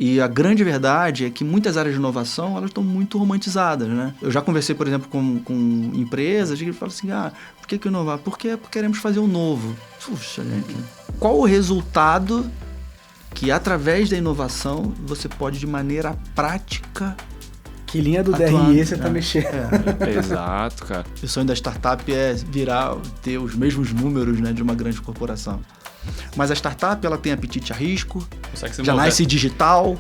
E a grande verdade é que muitas áreas de inovação elas estão muito romantizadas, né? Eu já conversei, por exemplo, com empresas que falam assim, por que inovar? Porque queremos fazer o novo. Puxa, gente, qual o resultado que através da inovação você pode de maneira prática que linha do atuar, DRE você tá mexendo? Exato, cara. O sonho da startup é ter os mesmos números, né, de uma grande corporação. Mas a startup ela tem apetite a risco, já nasce digital,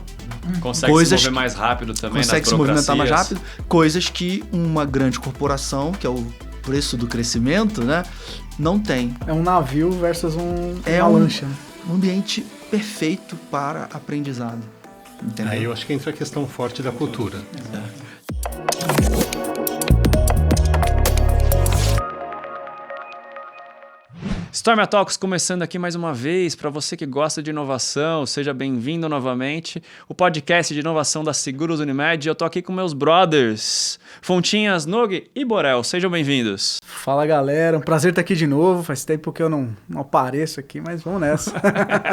consegue se mover mais rápido também, consegue se movimentar mais rápido, coisas que uma grande corporação, que é o preço do crescimento, né, não tem. É um navio versus uma lancha. Um ambiente perfeito para aprendizado. Entendeu? Aí eu acho que entra a questão forte da cultura. Storm Talks começando aqui mais uma vez. Para você que gosta de inovação, seja bem-vindo novamente. O podcast de inovação da Seguros Unimed. Eu tô aqui com meus brothers, Fontinhas, Nogue e Borel. Sejam bem-vindos. Fala, galera. Um prazer estar aqui de novo. Faz tempo que eu não apareço aqui, mas vamos nessa.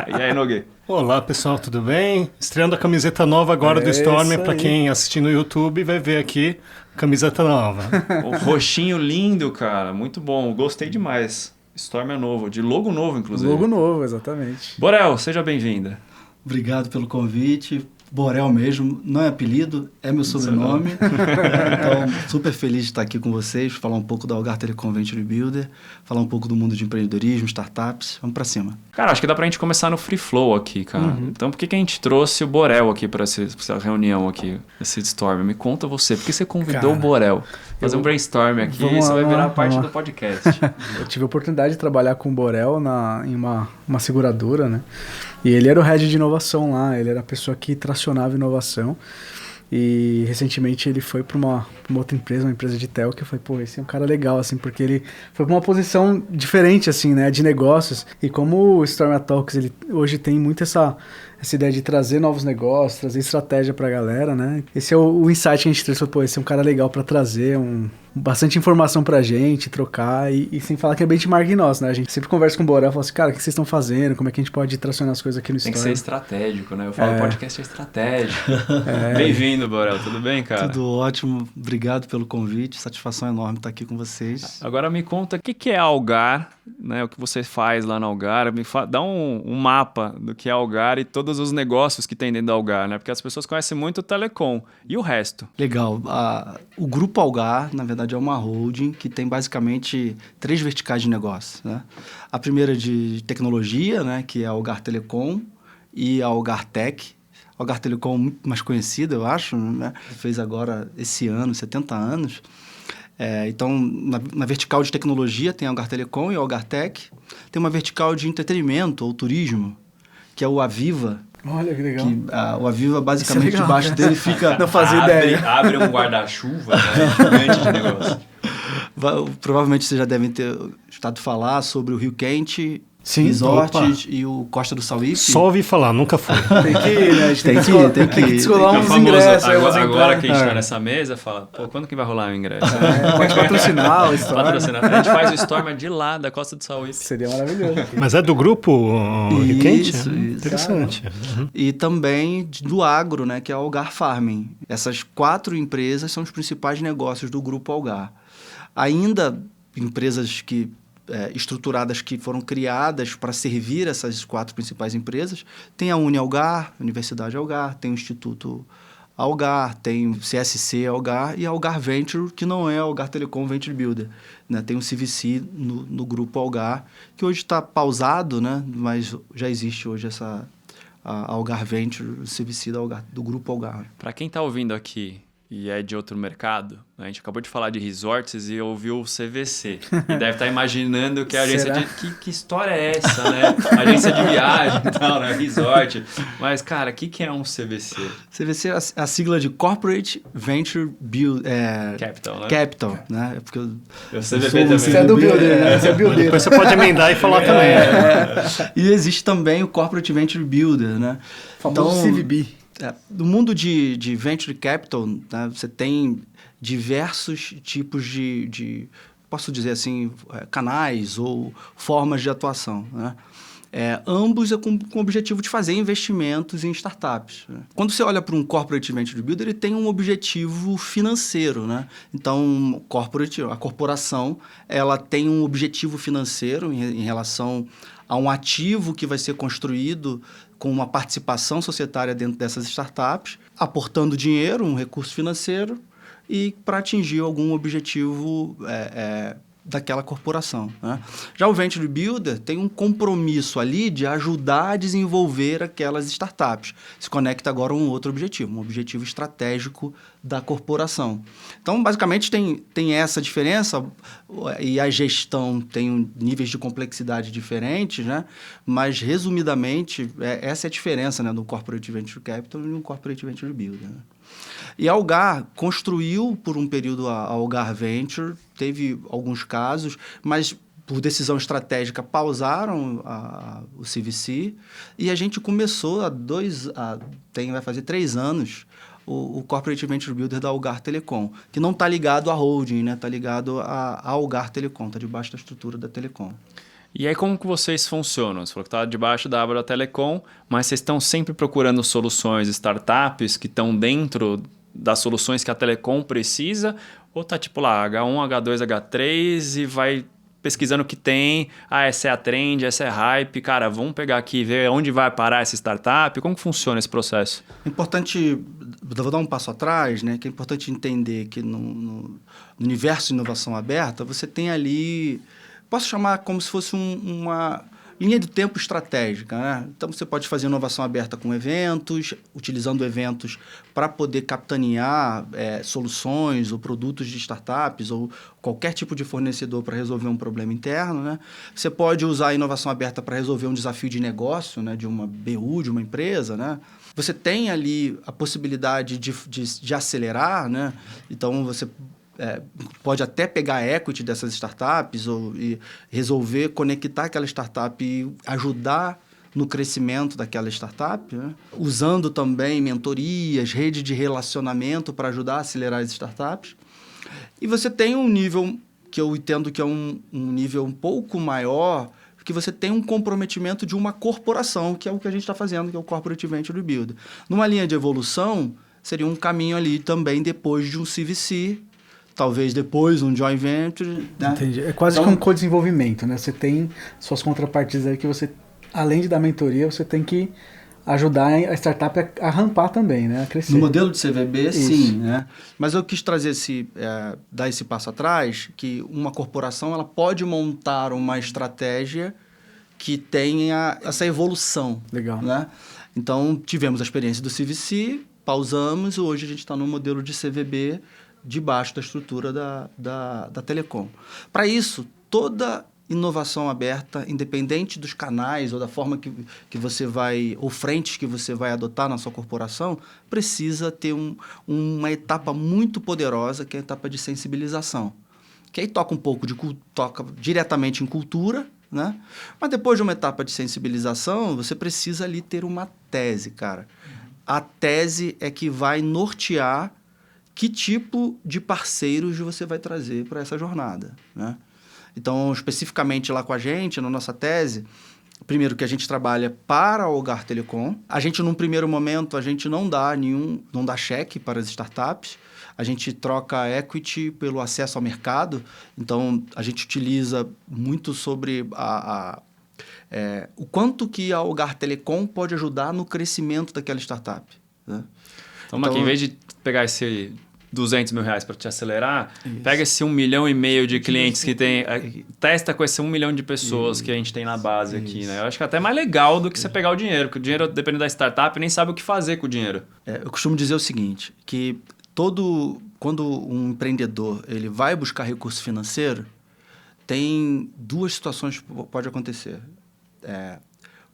E aí, Nogue? Olá, pessoal, tudo bem? Estreando a camiseta nova agora do Storm. Para quem assistir no YouTube vai ver aqui a camiseta nova. O roxinho lindo, cara. Muito bom. Gostei demais. Storm é novo, de logo novo, inclusive. Logo novo, exatamente. Borel, seja bem-vinda. Obrigado pelo convite. Borel mesmo, não é apelido, é meu sobrenome. Então, super feliz de estar aqui com vocês, falar um pouco da Algar Telecom Venture Builder, falar um pouco do mundo de empreendedorismo, startups. Vamos pra cima. Cara, acho que dá pra gente começar no free flow aqui, cara. Então, por que a gente trouxe o Borel aqui pra essa reunião aqui, esse Storm? Me conta você, por que você convidou o Borel? Fazer um brainstorm aqui, você vai virar parte do podcast. Eu tive a oportunidade de trabalhar com o Borel em uma seguradora, né? E ele era o head de inovação lá, ele era a pessoa que tracionava inovação. E recentemente ele foi para uma outra empresa, uma empresa de telco, que eu falei, pô, esse é um cara legal, assim, porque ele foi para uma posição diferente, assim, né, de negócios. E como o Storm Talks, ele hoje tem muito essa ideia de trazer novos negócios, trazer estratégia pra galera, né? Esse é o insight que a gente trouxe, pô, esse é um cara legal para trazer bastante informação pra gente, trocar, e sem falar que é benchmark nosso, né? A gente sempre conversa com o Borel, fala assim, cara, o que vocês estão fazendo? Como é que a gente pode tracionar as coisas aqui no Storm? Tem que ser estratégico, né? Eu falo, podcast é estratégico. Bem-vindo, Borel. Tudo bem, cara? Tudo ótimo. Obrigado pelo convite. Satisfação enorme estar aqui com vocês. Agora me conta o que é a Algar, né? O que você faz lá na Algar. Dá um mapa do que é a Algar e todos os negócios que tem dentro da Algar, né? Porque as pessoas conhecem muito o Telecom. E o resto? Legal. O Grupo Algar, na verdade, é uma holding que tem basicamente 3 verticais de negócio, né? A primeira de tecnologia, né? Que é a Algar Telecom e a Algar Tech. A Algar Telecom muito mais conhecida, eu acho, né? Fez agora, esse ano, 70 anos. Então, na vertical de tecnologia tem a Algar Telecom e a Algar Tech. Tem uma vertical de entretenimento ou turismo, que é o Aviva. Olha que legal. O Aviva, basicamente, legal, debaixo dele fica... Não fazia ideia. Abre um guarda-chuva, né? Gigante de negócio. Provavelmente vocês já devem ter escutado falar sobre o Rio Quente, sim, resorts e o Costa do Sauípe. Só ouvi falar, nunca fui. Tem que ir, né? A gente tem que descolar uns ingressos. Agora que a gente tá nessa mesa, fala, pô, quando que vai rolar o ingresso? Pode patrocinar o Storm. A gente faz o Storm de lá, da Costa do Sauípe. Seria maravilhoso. Mas é do grupo Rio Quente? Isso. Interessante. E também do agro, né, que é o Algar Farming. Essas 4 empresas são os principais negócios do Grupo Algar. Ainda empresas estruturadas que foram criadas para servir essas 4 principais empresas, tem a Algar, a Universidade Algar, tem o Instituto Algar, tem o CSC Algar e a Algar Venture, que não é a Algar Telecom Venture Builder, né? Tem o CVC no Grupo Algar, que hoje está pausado, né? Mas já existe hoje a Algar Venture, o CVC do Grupo Algar. Para quem está ouvindo aqui e é de outro mercado, a gente acabou de falar de resorts e ouviu o CVC. E deve estar imaginando que a agência que história é essa, né? Agência de viagem e tal, né? Resort. Mas, cara, o que é um CVC? CVC é a sigla de Corporate Venture Capital, né? Capital, né? Porque eu CVP também. Você é do Builder, né? Você é Builder. Depois você pode emendar e falar também. E existe também o Corporate Venture Builder, né? Famoso CVB. No mundo de Venture Capital, né, você tem diversos tipos de posso dizer assim, canais ou formas de atuação, né? ambos com o objetivo de fazer investimentos em startups, né? Quando você olha para um Corporate Venture Builder, ele tem um objetivo financeiro, né? Então, a corporação, ela tem um objetivo financeiro em relação a um ativo que vai ser construído com uma participação societária dentro dessas startups, aportando dinheiro, um recurso financeiro, e para atingir algum objetivo daquela corporação, né? Já o Venture Builder tem um compromisso ali de ajudar a desenvolver aquelas startups. Se conecta agora a um outro objetivo, um objetivo estratégico da corporação. Então, basicamente, tem essa diferença, e a gestão tem níveis de complexidade diferentes, né? Mas, resumidamente, essa é a diferença, né, do Corporate Venture Capital e do Corporate Venture Builder, né? E a Algar construiu por um período a Algar Venture, teve alguns casos, mas por decisão estratégica pausaram o CVC, e a gente começou vai fazer 3 anos, o Corporate Venture Builder da Algar Telecom, que não está ligado à holding, né? Está ligado à Algar Telecom, está debaixo da estrutura da Telecom. E aí, como que vocês funcionam? Você falou que está debaixo da aba da Telecom, mas vocês estão sempre procurando soluções, startups que estão dentro das soluções que a Telecom precisa? Ou tá tipo lá, H1, H2, H3 e vai pesquisando o que tem? Essa é a trend, essa é hype. Cara, vamos pegar aqui e ver onde vai parar essa startup. Como que funciona esse processo? Importante, vou dar um passo atrás, né? Que é importante entender que no universo de inovação aberta, você tem ali... Posso chamar como se fosse uma linha de tempo estratégica, né? Então, você pode fazer inovação aberta com eventos, utilizando eventos para poder capitanear soluções ou produtos de startups ou qualquer tipo de fornecedor para resolver um problema interno, né? Você pode usar a inovação aberta para resolver um desafio de negócio, né? De uma BU, de uma empresa, né? Você tem ali a possibilidade de acelerar, né? Então, você... pode até pegar a equity dessas startups e resolver conectar aquela startup e ajudar no crescimento daquela startup, né? Usando também mentorias, rede de relacionamento para ajudar a acelerar as startups. E você tem um nível que eu entendo que é um nível um pouco maior, que você tem um comprometimento de uma corporação, que é o que a gente está fazendo, que é o Corporate Venture Builder. Numa linha de evolução, seria um caminho ali também depois de um CVC, talvez depois um joint venture, né? Entendi. É quase que um co-desenvolvimento, né? Você tem suas contrapartidas aí que você, além de dar mentoria, você tem que ajudar a startup a rampar também, né? A crescer. No modelo de CVB, isso. Sim, né? Mas eu quis trazer dar esse passo atrás, que uma corporação ela pode montar uma estratégia que tenha essa evolução. Legal. Né? Então, tivemos a experiência do CVC, pausamos, e hoje a gente está no modelo de CVB, debaixo da estrutura da Telecom. Para isso, toda inovação aberta, independente dos canais ou da forma que você vai, ou frentes que você vai adotar na sua corporação, precisa ter uma etapa muito poderosa, que é a etapa de sensibilização. Que aí toca diretamente em cultura, né? Mas depois de uma etapa de sensibilização, você precisa ali ter uma tese, cara. A tese é que vai nortear que tipo de parceiros você vai trazer para essa jornada, né? Então, especificamente lá com a gente, na nossa tese, primeiro que a gente trabalha para a Algar Telecom. A gente, num primeiro momento, a gente não dá cheque para as startups. A gente troca equity pelo acesso ao mercado. Então, a gente utiliza muito sobre o quanto que a Algar Telecom pode ajudar no crescimento daquela startup, né? Então, em vez de pegar esse R$200 mil para te acelerar, isso. Pega esse 1,5 milhão de clientes que tem, testa com esse 1 milhão de pessoas que a gente tem na base aqui, né? Eu acho que é até mais legal do que você pegar o dinheiro, porque o dinheiro, dependendo da startup, nem sabe o que fazer com o dinheiro. Eu costumo dizer o seguinte, que quando um empreendedor ele vai buscar recurso financeiro, tem 2 situações que pode acontecer.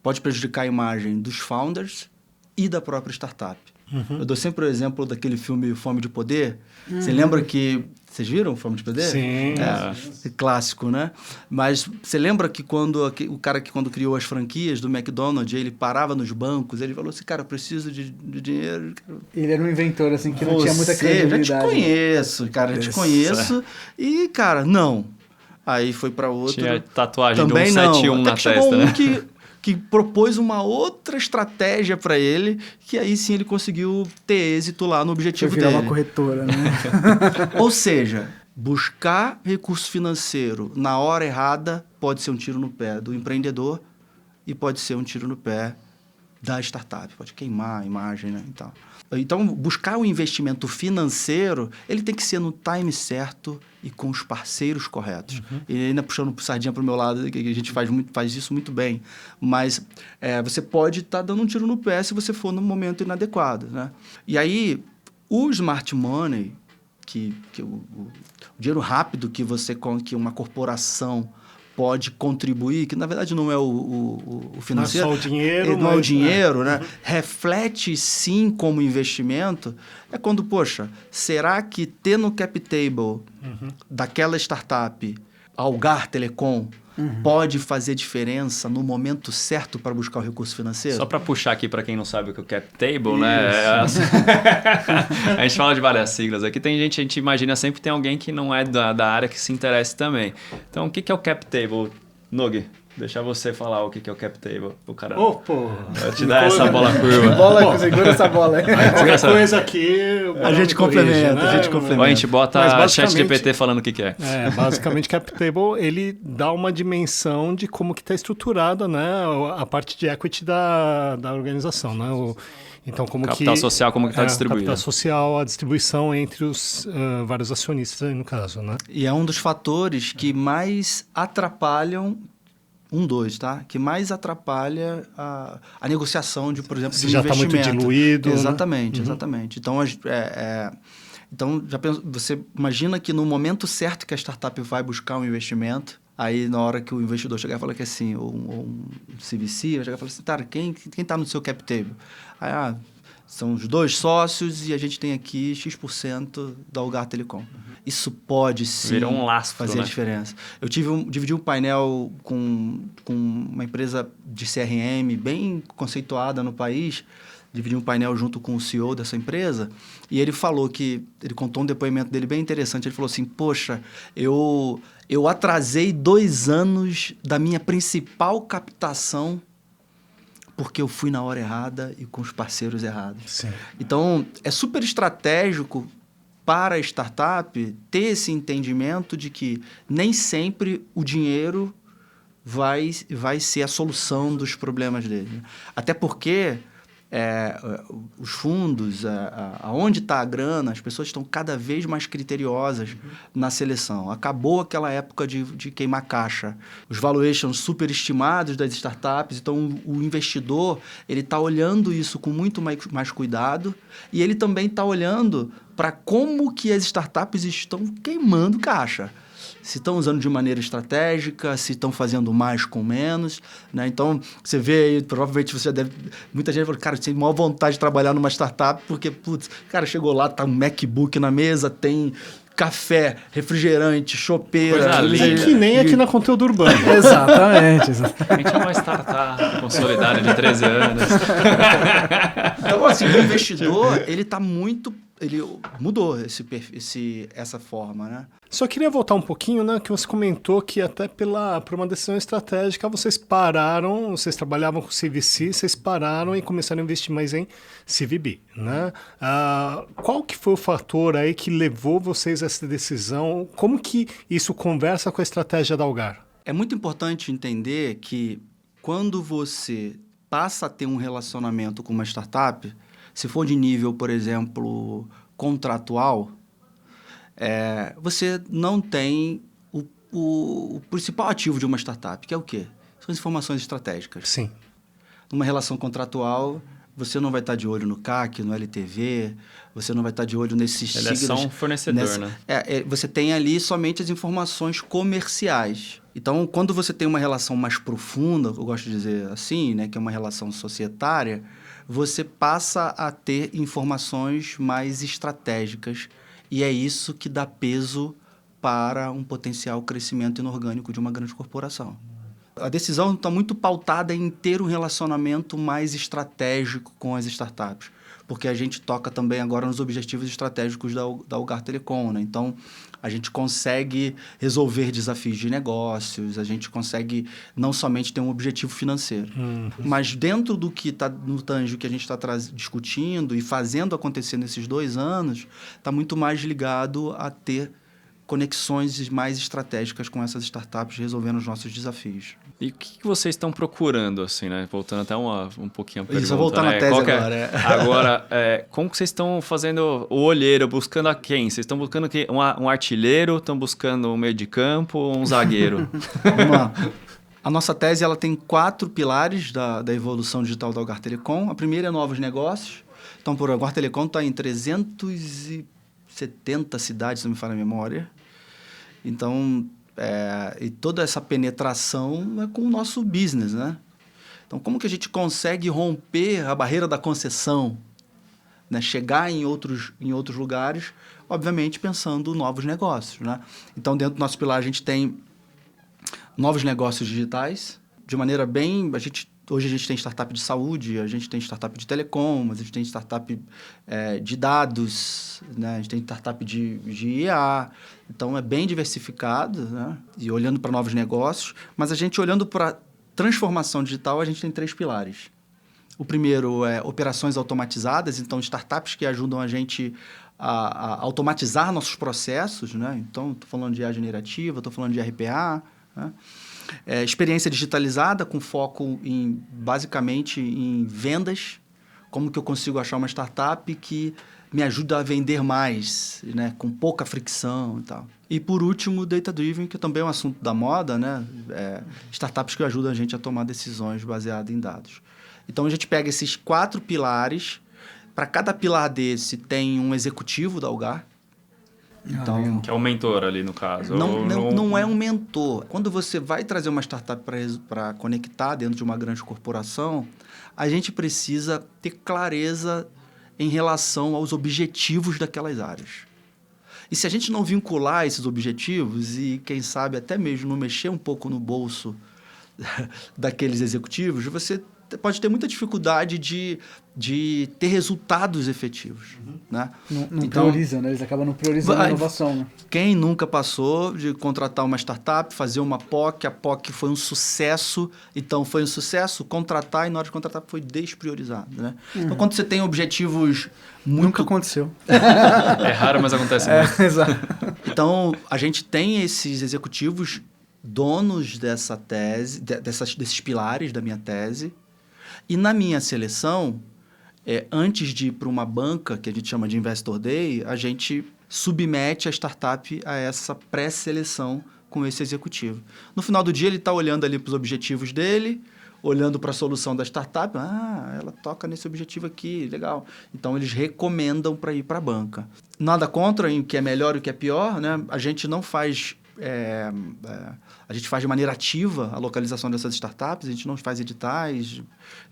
Pode prejudicar a imagem dos founders e da própria startup. Uhum. Eu dou sempre o exemplo daquele filme Fome de Poder. Você lembra que... Vocês viram Fome de Poder? Sim. Clássico, né? Mas você lembra que o cara que quando criou as franquias do McDonald's, ele parava nos bancos, ele falou assim, cara, eu preciso de dinheiro. Ele era um inventor, assim, que não tinha muita credibilidade. Eu já te conheço, cara, te conheço. E, cara, não. Aí foi para outro. Tinha tatuagem também do 171 na testa, chegou né? que propôs uma outra estratégia para ele, que aí sim ele conseguiu ter êxito lá no objetivo virar dele. uma corretora, né? Ou seja, buscar recurso financeiro na hora errada pode ser um tiro no pé do empreendedor e pode ser um tiro no pé da startup, pode queimar a imagem, né? Então, buscar um investimento financeiro, ele tem que ser no time certo e com os parceiros corretos. E ainda puxando sardinha para o meu lado, que a gente faz isso muito bem. Mas você pode estar dando um tiro no pé se você for no momento inadequado, né? E aí, o smart money, que o dinheiro rápido que uma corporação pode contribuir, que na verdade não é o financeiro. Não é só o dinheiro. Não é o dinheiro, né? Reflete sim como investimento. É quando, poxa, será que ter no cap table daquela startup, Algar Telecom, pode fazer diferença no momento certo para buscar o recurso financeiro? Só para puxar aqui para quem não sabe o que é o cap table, né? A gente fala de várias siglas aqui. A gente imagina sempre que tem alguém que não é da área que se interessa também. Então, o que é o cap table, Nogue? Deixar você falar o que é o cap table. O cara. Pô. Eu te dar essa bola curva. Segura essa bola aí. Qualquer coisa aqui. A gente complementa, a gente complementa. Ou a gente bota a ChatGPT falando o que é. Basicamente, cap table, ele dá uma dimensão de como que está estruturada, né, a parte de equity da organização, né? Então, como capital social, como que está distribuído. Capital social, a distribuição entre os vários acionistas, no caso, né? E é um dos fatores que mais atrapalham que mais atrapalha a negociação de, por exemplo, de um investimento. Já está muito diluído. Exatamente, exatamente. Então, você imagina que no momento certo que a startup vai buscar um investimento, aí na hora que o investidor chegar e falar que assim, ou um CVC, vai chegar e falar assim, cara, quem está no seu cap table? Aí, são os 2 sócios e a gente tem aqui X% da Algar Telecom. Isso pode sim Virou um lastro, fazer a diferença. Eu dividi um painel com uma empresa de CRM bem conceituada no país, dividi um painel junto com o CEO dessa empresa, e ele contou um depoimento dele bem interessante. Ele falou assim, poxa, eu atrasei 2 anos da minha principal captação porque eu fui na hora errada e com os parceiros errados. Sim. Então, é super estratégico para a startup ter esse entendimento de que nem sempre o dinheiro vai ser a solução dos problemas dele. Até porque os fundos, aonde está a grana, as pessoas estão cada vez mais criteriosas na seleção. Acabou aquela época de queimar caixa. Os valuations superestimados das startups, então o investidor ele está olhando isso com muito mais cuidado e ele também está olhando para como que as startups estão queimando caixa. Se estão usando de maneira estratégica, se estão fazendo mais com menos, né? Então, você vê aí, provavelmente você já deve... Muita gente fala, cara, tem maior vontade de trabalhar numa startup, porque, putz, cara, chegou lá, tá um MacBook na mesa, tem café, refrigerante, chopeira... Que nem aqui na Conteúdo Urbano. Exatamente. A gente é uma startup consolidada de 13 anos. Então, assim, o investidor, ele mudou essa forma, né? Só queria voltar um pouquinho, né, que você comentou que até por uma decisão estratégica vocês trabalhavam com CVC, vocês pararam e começaram a investir mais em CVB, né? Qual que foi o fator aí que levou vocês a essa decisão? Como que isso conversa com a estratégia da Algar? É muito importante entender que quando você passa a ter um relacionamento com uma startup, se for de nível, por exemplo, contratual, você não tem o principal ativo de uma startup, que é o quê? São as informações estratégicas. Sim. Numa relação contratual, você não vai estar de olho no CAC, no LTV, você não vai estar de olho nesses siglas. Ele é só um fornecedor, né? Você tem ali somente as informações comerciais. Então, quando você tem uma relação mais profunda, eu gosto de dizer assim, né, que é uma relação societária, você passa a ter informações mais estratégicas e é isso que dá peso para um potencial crescimento inorgânico de uma grande corporação. A decisão está muito pautada em ter um relacionamento mais estratégico com as startups, porque a gente toca também agora nos objetivos estratégicos da Algar Telecom, né? Então, a gente consegue resolver desafios de negócios, a gente consegue não somente ter um objetivo financeiro, mas dentro do que está no Tanjo, que a gente está discutindo e fazendo acontecer nesses 2 anos, está muito mais ligado a ter conexões mais estratégicas com essas startups, resolvendo os nossos desafios. E o que vocês estão procurando, assim, né? Voltando até um pouquinho a pergunta. Isso, voltar na tese agora. Agora, como que vocês estão fazendo o olheiro, buscando a quem? Vocês estão buscando um artilheiro, estão buscando um meio de campo ou um zagueiro? Vamos lá. A nossa tese ela tem 4 pilares da evolução digital da Algar Telecom. A primeira é novos negócios. Então, por Algar Telecom está em 370 cidades, se não me falha a memória. Então, e toda essa penetração é com o nosso business, né? Então, como que a gente consegue romper a barreira da concessão, né? Chegar em outros lugares, obviamente pensando em novos negócios, né? Então, dentro do nosso pilar, a gente tem novos negócios digitais, de maneira bem... Hoje a gente tem startup de saúde, a gente tem startup de telecom, a gente tem startup de dados, né? A gente tem startup de IA. Então, é bem diversificado, né? E olhando para novos negócios. Mas a gente olhando para transformação digital, a gente tem 3 pilares. O primeiro é operações automatizadas, então startups que ajudam a gente a automatizar nossos processos, né? Então, estou falando de IA generativa, estou falando de RPA, né? Experiência digitalizada com foco basicamente em vendas. Como que eu consigo achar uma startup que me ajuda a vender mais, né? Com pouca fricção e tal. E por último, data-driven, que também é um assunto da moda, né? Startups que ajudam a gente a tomar decisões baseadas em dados. Então, a gente pega esses 4 pilares. Para cada pilar desse tem um executivo da Algar. Então, que é o mentor ali, no caso. Não é um mentor. Quando você vai trazer uma startup para conectar dentro de uma grande corporação, a gente precisa ter clareza em relação aos objetivos daquelas áreas. E se a gente não vincular esses objetivos e, quem sabe, até mesmo não mexer um pouco no bolso daqueles executivos, você pode ter muita dificuldade de ter resultados efetivos. Né? Não então, priorizam, né? Eles acabam não priorizando a inovação. Né? Quem nunca passou de contratar uma startup, fazer uma POC, a POC foi um sucesso, então foi um sucesso, contratar e na hora de contratar foi despriorizado. Né? Então, quando você tem objetivos muito... Nunca aconteceu. É raro, mas acontece muito. Exato. Então, a gente tem esses executivos donos dessa tese, desses pilares da minha tese. E na minha seleção, antes de ir para uma banca, que a gente chama de Investor Day, a gente submete a startup a essa pré-seleção com esse executivo. No final do dia, ele está olhando ali para os objetivos dele, olhando para a solução da startup. Ela toca nesse objetivo aqui, legal. Então, eles recomendam para ir para a banca. Nada contra o que é melhor e o que é pior, né? A gente não faz... a gente faz de maneira ativa a localização dessas startups, a gente não faz editais,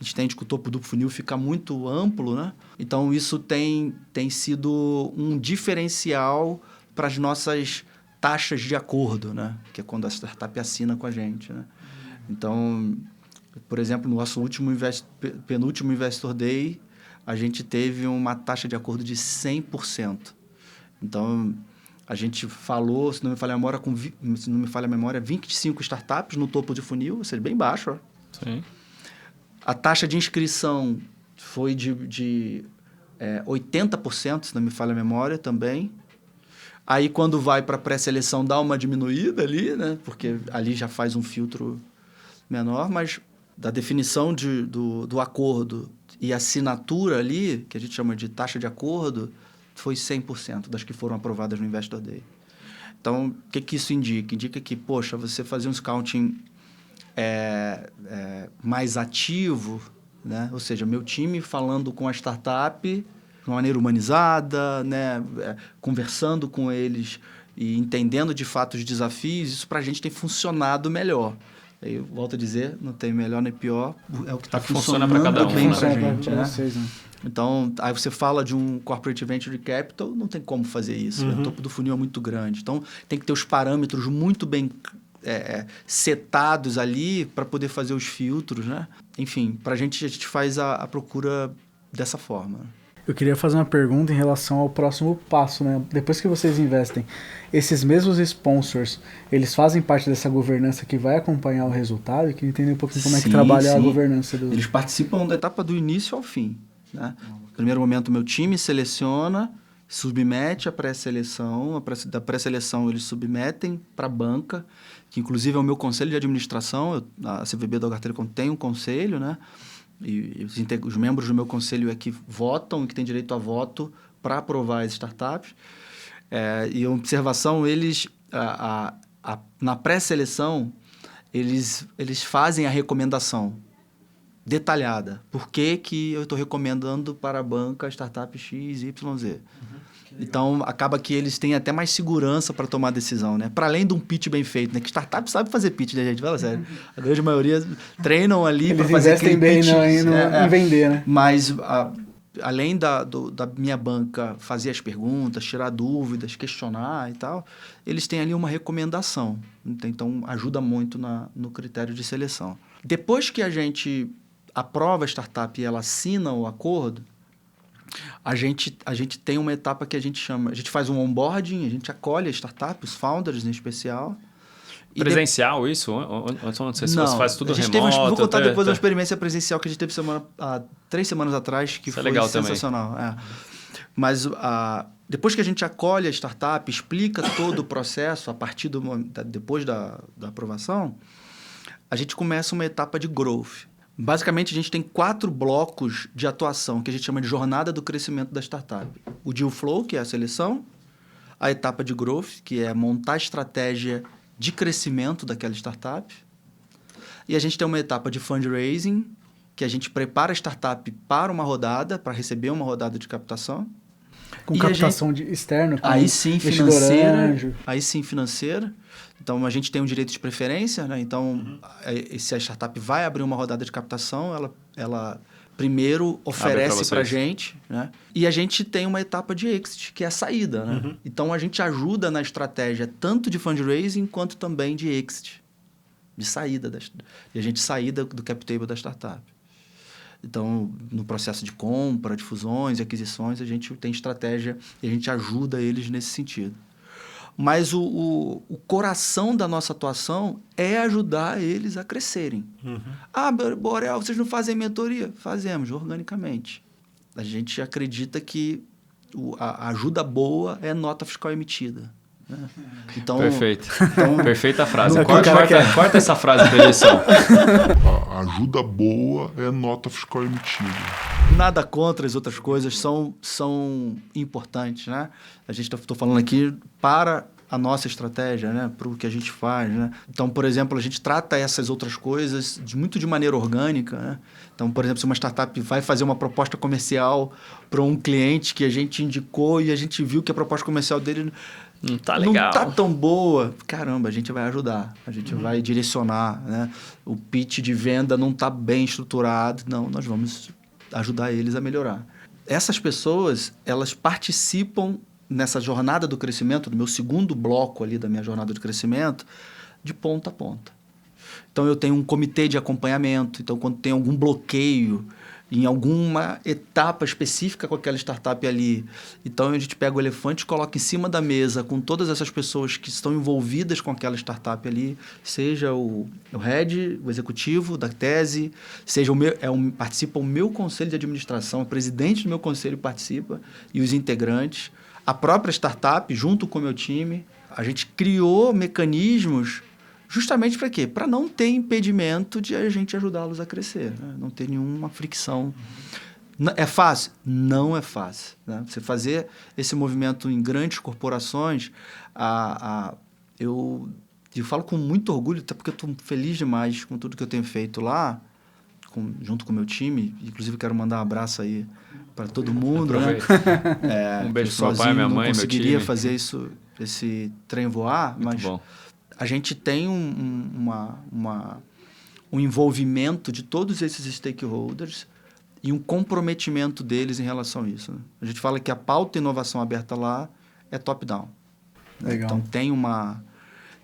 a gente tende que o topo do funil fica muito amplo, né? Então, isso tem sido um diferencial para as nossas taxas de acordo, né? Que é quando a startup assina com a gente, né? Então, por exemplo, no nosso penúltimo Investor Day, a gente teve uma taxa de acordo de 100%. Então... A gente falou, se não me falha a memória, 25 startups no topo de funil, ou seja, bem baixo. Ó. Sim. A taxa de inscrição foi de 80%, se não me falha a memória, também. Aí, quando vai para a pré-seleção, dá uma diminuída ali, né? Porque ali já faz um filtro menor, mas da definição do acordo e assinatura ali, que a gente chama de taxa de acordo, foi 100% das que foram aprovadas no Investor Day. Então, o que isso indica? Indica que, poxa, você fazer um scouting mais ativo, né? Ou seja, meu time falando com a startup de uma maneira humanizada, né? Conversando com eles e entendendo de fato os desafios, isso para a gente tem funcionado melhor. Eu volto a dizer, não tem melhor nem pior, é o que está funcionando para cada um, bem né? para a gente. Pra Né? vocês, né? Então, aí você fala de um corporate venture capital, não tem como fazer isso. O topo do funil é muito grande. Então, tem que ter os parâmetros muito bem setados ali para poder fazer os filtros, né? Enfim, a gente faz a procura dessa forma. Eu queria fazer uma pergunta em relação ao próximo passo, né? Depois que vocês investem, esses mesmos sponsors, eles fazem parte dessa governança que vai acompanhar o resultado? Eu queria entender um pouquinho como é que trabalha a governança do... Eles participam da etapa do início ao fim, né? No primeiro momento, meu time seleciona, submete a pré-seleção. Da pré-seleção, eles submetem para a banca, que inclusive é o meu conselho de administração. A CVB da Algar Telecom tem um conselho, né? E os membros do meu conselho é que votam e que têm direito a voto para aprovar as startups. E a observação, eles, na pré-seleção, eles fazem a recomendação detalhada. Por que eu estou recomendando para a banca a startup X, Y, Z? Então, acaba que eles têm até mais segurança para tomar a decisão, né? Para além de um pitch bem feito, né? Que startup sabe fazer pitch, né, gente? Fala sério. A grande maioria treinam ali para fazer aquele pitch. Eles investem bem em vender, né? Mas, além da minha banca fazer as perguntas, tirar dúvidas, questionar e tal, eles têm ali uma recomendação. Então, ajuda muito no critério de seleção. Depois que a gente aprova a startup e ela assina o acordo, a gente tem uma etapa que a gente chama... A gente faz um onboarding, a gente acolhe a startup, os founders em especial. Presencial isso? Não sei se você faz tudo remoto. Vou contar depois uma experiência presencial que a gente teve há 3 semanas atrás, que foi legal sensacional. Mas depois que a gente acolhe a startup, explica todo o processo, depois da aprovação, a gente começa uma etapa de growth. Basicamente, a gente tem 4 blocos de atuação, que a gente chama de jornada do crescimento da startup. O deal flow, que é a seleção. A etapa de growth, que é montar a estratégia de crescimento daquela startup. E a gente tem uma etapa de fundraising, que a gente prepara a startup para uma rodada, para receber uma rodada de captação. Com captação externa? Aí sim, financeira. Aí sim, financeira. Então, a gente tem um direito de preferência, né? Então, se a startup vai abrir uma rodada de captação, ela primeiro oferece para a gente, né? E a gente tem uma etapa de exit, que é a saída, né? Então, a gente ajuda na estratégia tanto de fundraising quanto também de exit, de saída. E a gente sair do cap table da startup. Então, no processo de compra, de fusões e aquisições, a gente tem estratégia e a gente ajuda eles nesse sentido. Mas o coração da nossa atuação é ajudar eles a crescerem. Borel, vocês não fazem mentoria? Fazemos, organicamente. A gente acredita que a ajuda boa é nota fiscal emitida. Né? Então, perfeito. Perfeita frase. Corta essa frase da eleição. A ajuda boa é nota fiscal emitida. Nada contra as outras coisas, são importantes, né? A gente estou falando aqui para a nossa estratégia, né? Para o que a gente faz, né? Então, por exemplo, a gente trata essas outras coisas muito de maneira orgânica, né? Então, por exemplo, se uma startup vai fazer uma proposta comercial para um cliente que a gente indicou e a gente viu que a proposta comercial dele não tá legal, não tá tão boa, caramba, a gente vai ajudar, a gente vai direcionar, né? O pitch de venda não tá bem estruturado, não, nós vamos ajudar eles a melhorar. Essas pessoas, elas participam nessa jornada do crescimento, no meu segundo bloco ali da minha jornada de crescimento, de ponta a ponta. Então, eu tenho um comitê de acompanhamento. Então, quando tem algum bloqueio em alguma etapa específica com aquela startup ali, então a gente pega o elefante e coloca em cima da mesa com todas essas pessoas que estão envolvidas com aquela startup ali, seja o head, o executivo da tese, seja participa o meu conselho de administração, o presidente do meu conselho participa e os integrantes, a própria startup junto com o meu time. A gente criou mecanismos justamente para quê? Para não ter impedimento de a gente ajudá-los a crescer, né? Não ter nenhuma fricção. É fácil? Não é fácil, né? Você fazer esse movimento em grandes corporações, eu falo com muito orgulho, até porque eu estou feliz demais com tudo que eu tenho feito lá, junto com o meu time. Inclusive, quero mandar um abraço aí para todo mundo. Né? Um beijo para meu pai, minha mãe, meu time. Não conseguiria fazer esse trem voar, muito mas... bom. A gente tem um envolvimento de todos esses stakeholders e um comprometimento deles em relação a isso. Né? A gente fala que a pauta inovação aberta lá é top-down. Né? Então, tem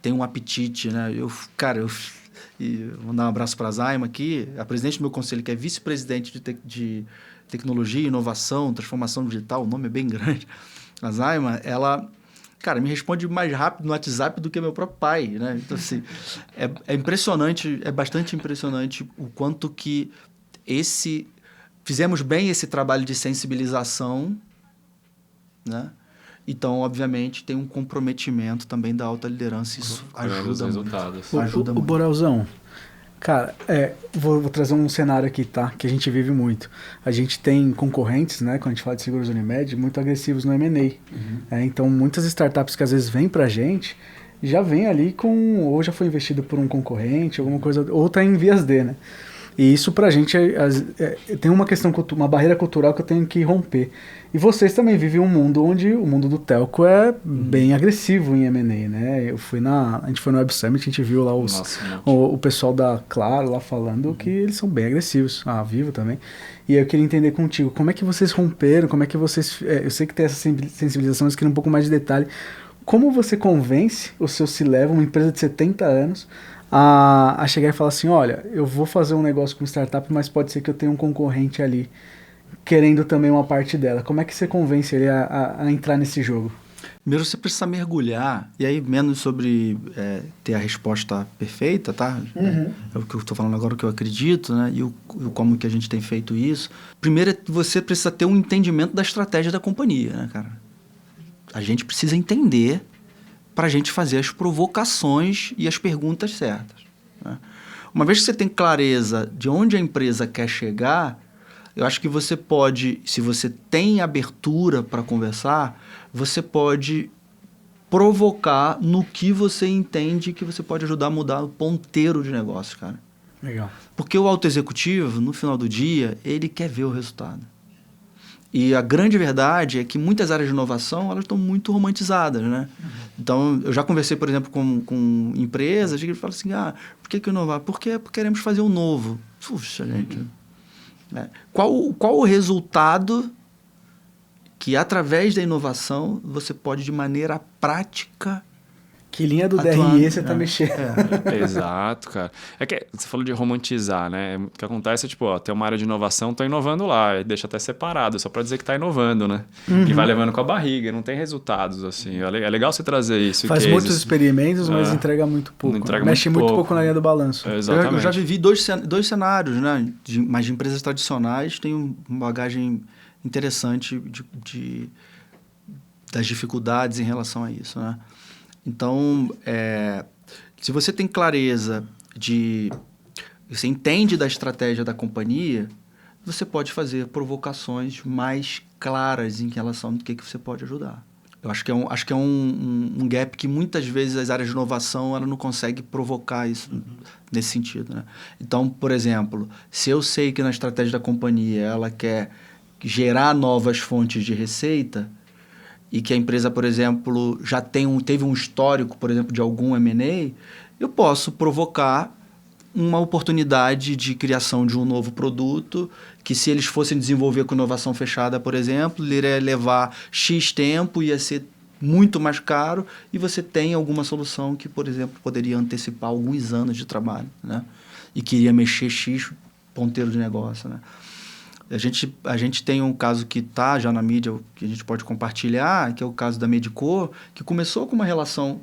tem um apetite, né? E vou dar um abraço para a Zaima aqui, a presidente do meu conselho, que é vice-presidente de tecnologia, inovação, transformação digital, o nome é bem grande. A Zaima, ela, cara, me responde mais rápido no WhatsApp do que meu próprio pai, né? Então, assim, é impressionante, é bastante impressionante o quanto que fizemos bem esse trabalho de sensibilização, né? Então, obviamente, tem um comprometimento também da alta liderança. Isso ajuda muito. O Borelzão, cara, vou trazer um cenário aqui, tá? Que a gente vive muito. A gente tem concorrentes, né? Quando a gente fala de seguros Unimed, muito agressivos no M&A. Então, muitas startups que às vezes vêm pra gente, já vem ali ou já foi investido por um concorrente, alguma coisa, ou tá em vias D, né? E isso pra gente tem uma questão, uma barreira cultural que eu tenho que romper. E vocês também vivem um mundo onde o mundo do telco é bem agressivo em M&A, né? A gente foi no Web Summit, a gente viu lá o pessoal da Claro lá falando que eles são bem agressivos, a Vivo também. E aí eu queria entender contigo, como é que vocês romperam, como é que vocês... eu sei que tem essa sensibilização, mas queria um pouco mais de detalhe. Como você convence o seu C-Level, uma empresa de 70 anos, a chegar e falar assim, olha, eu vou fazer um negócio com startup, mas pode ser que eu tenha um concorrente ali querendo também uma parte dela. Como é que você convence ele a entrar nesse jogo? Primeiro você precisa mergulhar, e aí menos sobre ter a resposta perfeita, tá? É o que eu estou falando agora, o que eu acredito, né? E como que a gente tem feito isso. Primeiro você precisa ter um entendimento da estratégia da companhia, né, cara? A gente precisa entender para a gente fazer as provocações e as perguntas certas, né? Uma vez que você tem clareza de onde a empresa quer chegar, eu acho que você pode, se você tem abertura para conversar, você pode provocar no que você entende que você pode ajudar a mudar o ponteiro de negócio, cara. Legal. Porque o autoexecutivo, no final do dia, ele quer ver o resultado. E a grande verdade é que muitas áreas de inovação, elas estão muito romantizadas, né? Então, eu já conversei, por exemplo, com empresas que falam assim, por que inovar? Porque queremos fazer o novo. Puxa, gente. Qual o resultado que, através da inovação, você pode, de maneira prática... Que linha do DRE você tá mexendo? Exato, cara. É que você falou de romantizar, né? O que acontece é, tipo, tem uma área de inovação, tô inovando lá, e deixa até separado, só para dizer que tá inovando, né? E vai levando com a barriga, não tem resultados, assim. É legal você trazer isso. Faz muitos experimentos, mas entrega muito pouco. Mexe muito pouco na linha do balanço. Exatamente. Eu já vivi dois cenários, né? Mas de empresas tradicionais tem uma bagagem interessante das dificuldades em relação a isso, né? Então, se você tem clareza você entende da estratégia da companhia, você pode fazer provocações mais claras em relação ao que você pode ajudar. Eu acho que é um gap que muitas vezes as áreas de inovação ela não consegue provocar isso nesse sentido, né? Então, por exemplo, se eu sei que na estratégia da companhia ela quer gerar novas fontes de receita, e que a empresa, por exemplo, já teve um histórico, por exemplo, de algum M&A, eu posso provocar uma oportunidade de criação de um novo produto que, se eles fossem desenvolver com inovação fechada, por exemplo, ele iria levar X tempo, ia ser muito mais caro, e você tem alguma solução que, por exemplo, poderia antecipar alguns anos de trabalho, né? E queria mexer X ponteiro de negócio, né? A gente tem um caso que está já na mídia, que a gente pode compartilhar, que é o caso da Medicor, que começou com uma relação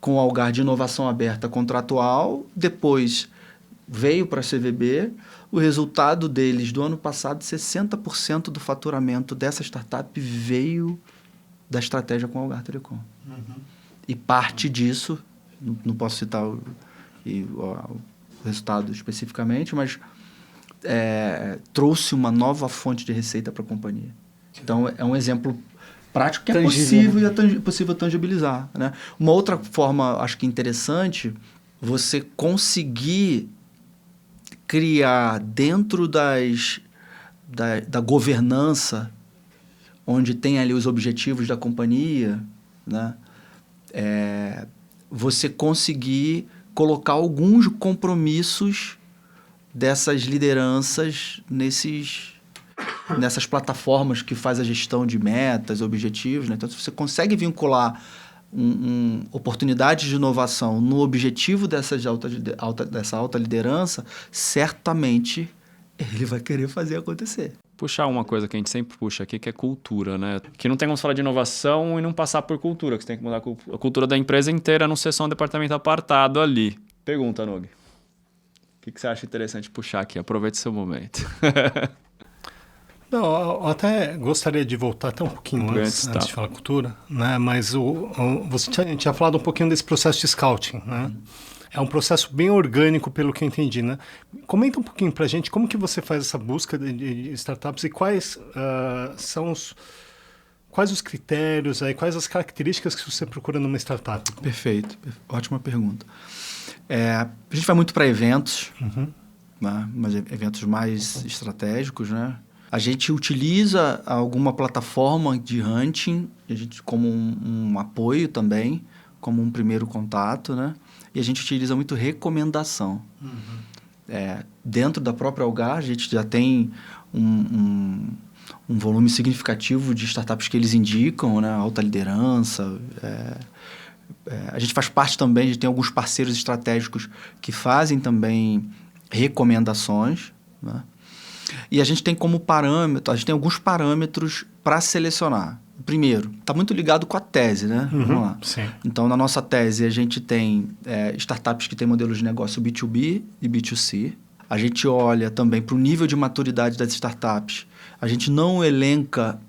com o Algar de inovação aberta contratual, depois veio para a CVB. O resultado deles do ano passado, 60% do faturamento dessa startup veio da estratégia com o Algar Telecom. E parte disso, não posso citar o resultado especificamente, mas... trouxe uma nova fonte de receita para a companhia. Então, é um exemplo prático que tangível, é possível tangibilizar, né? Uma outra forma, acho que interessante, você conseguir criar dentro da governança, onde tem ali os objetivos da companhia, né? Você conseguir colocar alguns compromissos dessas lideranças nessas plataformas que faz a gestão de metas, objetivos, né? Então, se você consegue vincular oportunidades de inovação no objetivo dessa alta liderança, certamente ele vai querer fazer acontecer. Puxar uma coisa que a gente sempre puxa aqui, que é cultura, né? Que não tem como falar de inovação e não passar por cultura, que você tem que mudar a cultura da empresa inteira, não ser só um departamento apartado ali. Pergunta, Nog. O que você acha interessante puxar aqui? Aproveite seu momento. Não, eu até gostaria de voltar até um pouquinho antes de falar cultura, né? Mas você tinha falado um pouquinho desse processo de scouting, né? É um processo bem orgânico, pelo que eu entendi, né? Comenta um pouquinho pra gente como que você faz essa busca de startups e quais quais os critérios, aí, quais as características que você procura numa startup? Perfeito. Ótima pergunta. A gente vai muito para eventos, né? Mas eventos mais estratégicos, né? A gente utiliza alguma plataforma de hunting como um apoio também, como um primeiro contato, né? E a gente utiliza muito recomendação. Dentro da própria Algar, a gente já tem um volume significativo de startups que eles indicam, né? Alta liderança. A gente faz parte também, a gente tem alguns parceiros estratégicos que fazem também recomendações, né? E a gente tem como parâmetro, a gente tem alguns parâmetros para selecionar. Primeiro, está muito ligado com a tese, né? Vamos lá. Sim. Então, na nossa tese, a gente tem startups que têm modelos de negócio B2B e B2C. A gente olha também para o nível de maturidade das startups. A gente não elenca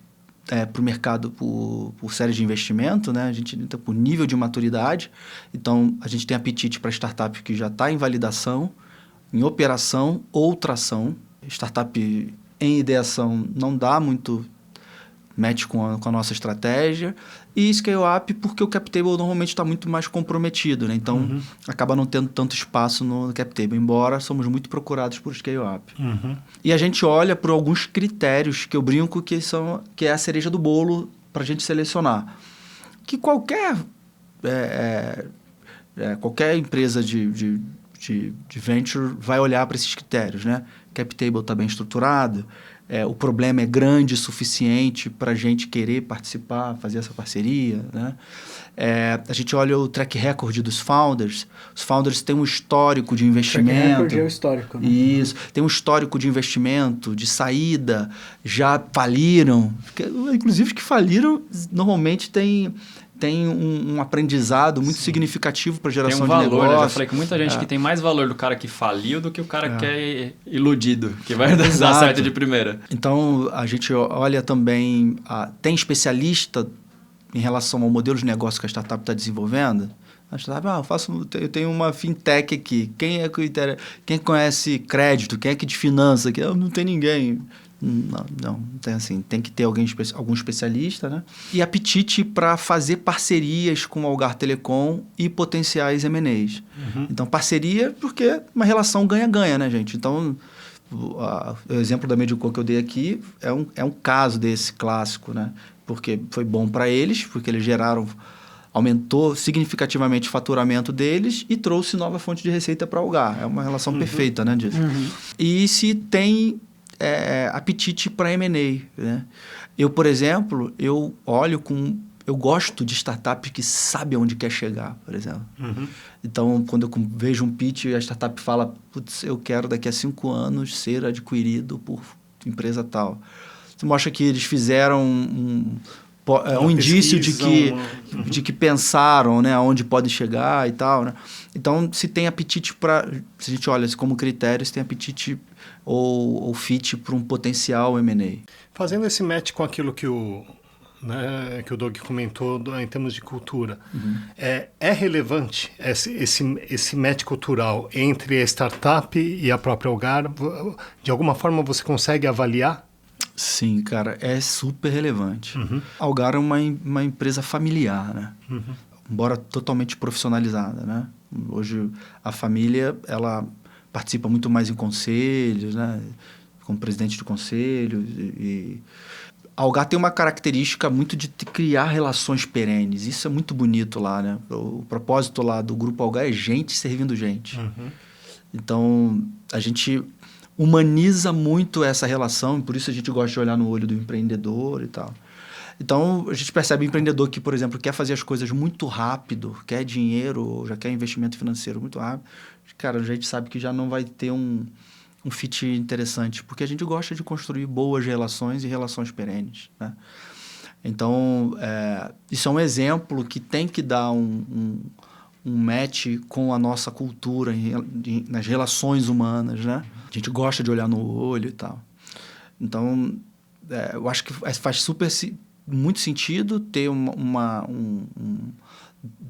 para o mercado por série de investimento, né? A gente entra por nível de maturidade. Então, a gente tem apetite para startup que já está em validação, em operação ou tração. Startup em ideação não dá muito match com a nossa estratégia. E scale-up porque o cap table normalmente está muito mais comprometido, né? Então, acaba não tendo tanto espaço no cap table, embora somos muito procurados por scale-up. E a gente olha por alguns critérios que eu brinco que é a cereja do bolo para a gente selecionar. Que qualquer empresa de venture vai olhar para esses critérios, né? Cap table está bem estruturado, o problema é grande o suficiente para a gente querer participar, fazer essa parceria, né? A gente olha o track record dos founders. Os founders têm um histórico de investimento. Track record é o histórico, né? Isso. Tem um histórico de investimento, de saída, já faliram. Inclusive, os que faliram normalmente têm um aprendizado muito significativo para a geração tem um valor, de negócio. Né? Já falei que muita gente que tem mais valor do cara que faliu do que o cara que é iludido, que vai dar certo de primeira. Então, a gente olha também... tem especialista em relação ao modelo de negócio que a startup está desenvolvendo? A startup, eu tenho uma fintech aqui. Quem conhece crédito? Quem é que de finança? Aqui? Não tem ninguém. Não tem assim. Tem que ter algum especialista, né? E apetite para fazer parcerias com o Algar Telecom e potenciais M&As. Então, parceria porque é uma relação ganha-ganha, né, gente? Então, o exemplo da Medicor que eu dei aqui é um caso desse clássico, né? Porque foi bom para eles, porque eles aumentou significativamente o faturamento deles e trouxe nova fonte de receita para o Algar. É uma relação perfeita, né, disso. E se tem apetite para M&A, né? Eu, por exemplo, eu gosto de startup que sabe aonde quer chegar, por exemplo. Então, quando eu vejo um pitch e a startup fala, putz, eu quero daqui a 5 anos ser adquirido por empresa tal. Você mostra que eles fizeram um indício de que pensaram, né, aonde pode chegar e tal, né? Então, se tem apetite se a gente olha como critério, se tem apetite ou fit para um potencial M&A. Fazendo esse match com aquilo que o Doug comentou em termos de cultura, é relevante esse match cultural entre a startup e a própria Algar? De alguma forma você consegue avaliar? Sim, cara, é super relevante. A Algar é uma empresa familiar, né? Embora totalmente profissionalizada, né? Hoje a família, ela participa muito mais em conselhos, né? Como presidente de conselho. A Algar tem uma característica muito de criar relações perenes. Isso é muito bonito lá, né? O propósito lá do Grupo Algar é gente servindo gente. Então, a gente humaniza muito essa relação, e por isso a gente gosta de olhar no olho do empreendedor e tal. Então, a gente percebe empreendedor que, por exemplo, quer fazer as coisas muito rápido, quer dinheiro, já quer investimento financeiro muito rápido. Cara, a gente sabe que já não vai ter um fit interessante, porque a gente gosta de construir boas relações e relações perenes, né? Então, isso é um exemplo que tem que dar um match com a nossa cultura nas relações humanas, né? A gente gosta de olhar no olho e tal. Então, eu acho que faz muito sentido ter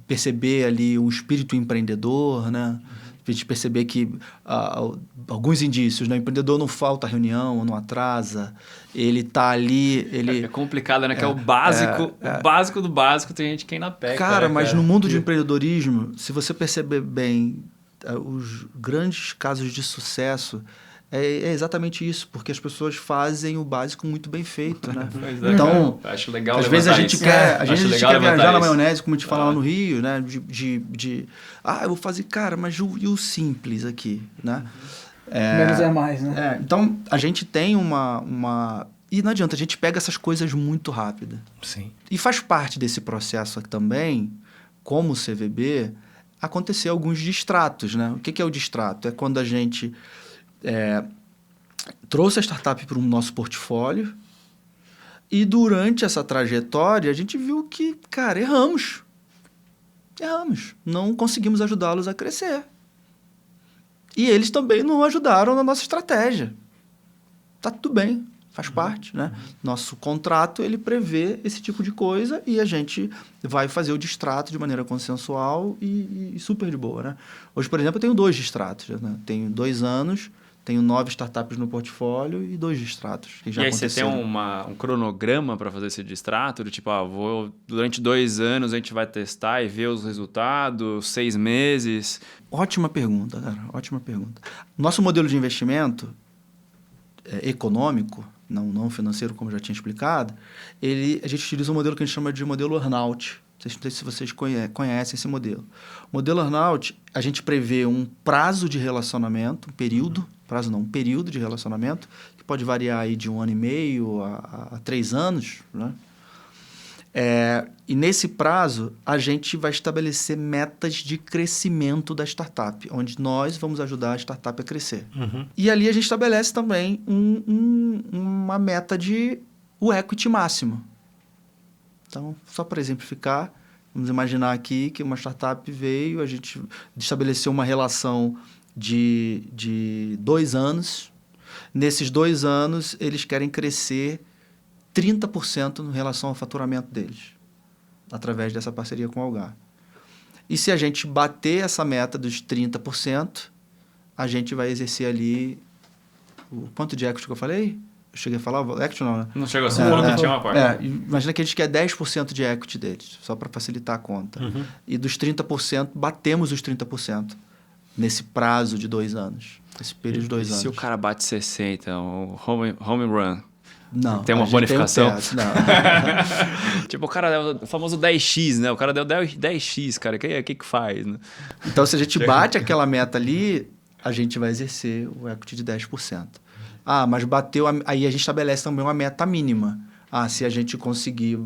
perceber ali um espírito empreendedor, né? A gente perceber que alguns indícios, né? O empreendedor não falta reunião, não atrasa, ele está ali... É complicado, né? Que é o básico, o básico do básico, tem gente que ainda pega. Cara, mas no mundo de empreendedorismo, se você perceber bem, os grandes casos de sucesso... É exatamente isso, porque as pessoas fazem o básico muito bem feito, né? Então, acho legal às vezes a gente quer viajar na maionese, como a gente fala lá no Rio, né? Eu vou fazer, cara, mas e o simples aqui, né? Menos é mais, né? Então, a gente tem uma... E não adianta, a gente pega essas coisas muito rápido. Sim. E faz parte desse processo aqui também, como CVB, acontecer alguns distratos, né? O que é o distrato? É quando a gente... trouxe a startup para o nosso portfólio e durante essa trajetória a gente viu que, cara, erramos. Não conseguimos ajudá-los a crescer. E eles também não ajudaram na nossa estratégia. Tá tudo bem, faz parte, né? Nosso contrato, ele prevê esse tipo de coisa e a gente vai fazer o distrato de maneira consensual e super de boa, né? Hoje, por exemplo, eu tenho 2 distratos, né? Tenho 2 anos... Tenho 9 startups no portfólio e 2 distratos que já aconteceram. E aí você tem um cronograma para fazer esse distrato? Tipo, durante 2 anos a gente vai testar e ver os resultados, 6 meses? Ótima pergunta, cara. Ótima pergunta. Nosso modelo de investimento econômico, não financeiro, como eu já tinha explicado, a gente utiliza um modelo que a gente chama de modelo earn-out. Não sei se vocês conhecem esse modelo. O modelo earn-out, a gente prevê um prazo de relacionamento, um período de relacionamento, que pode variar aí de 1 ano e meio a 3 anos, né? E nesse prazo, a gente vai estabelecer metas de crescimento da startup, onde nós vamos ajudar a startup a crescer. E ali a gente estabelece também uma meta o equity máximo. Então, só para exemplificar, vamos imaginar aqui que uma startup veio, a gente estabeleceu uma relação de 2 anos. Nesses 2 anos, eles querem crescer 30% em relação ao faturamento deles, através dessa parceria com a Algar. E se a gente bater essa meta dos 30%, a gente vai exercer ali... Quanto de equity que eu falei? Eu cheguei a falar? Equity não, né? Não chegou, você falou que tinha uma parte. Imagina que a gente quer 10% de equity deles, só para facilitar a conta. E dos 30%, batemos os 30% nesse prazo de 2 anos. Esse período de 2 anos. Se o cara bate 60%, o home run... Não. Tem uma bonificação? Tem não. Tipo, o cara deu o famoso 10x, né? O cara deu 10x, cara. O que faz, né? Então, se a gente bate aquela meta ali, a gente vai exercer o equity de 10%. Mas bateu... Aí a gente estabelece também uma meta mínima. Se a gente conseguir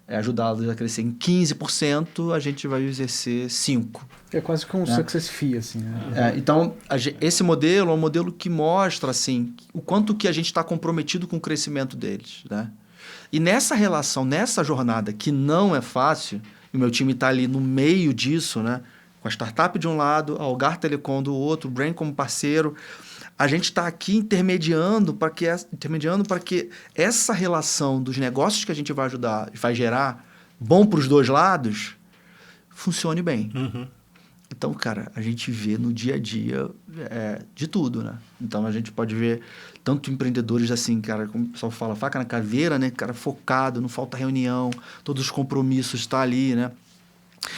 ajudá-los a crescer em 15%, a gente vai exercer 5%. É quase como um success fee, assim, né? Então, esse modelo é um modelo que mostra, assim, o quanto que a gente está comprometido com o crescimento deles, né? E nessa relação, nessa jornada, que não é fácil, e o meu time está ali no meio disso, né? Com a startup de um lado, a Algar Telecom do outro, o Brain como parceiro, a gente está aqui intermediando para que essa relação dos negócios que a gente vai ajudar e vai gerar bom para os 2 lados funcione bem. Então, cara, a gente vê no dia a dia de tudo, né? Então, a gente pode ver tanto empreendedores assim, cara, como o pessoal fala, faca na caveira, né? Cara focado, não falta reunião, todos os compromissos estão ali, né?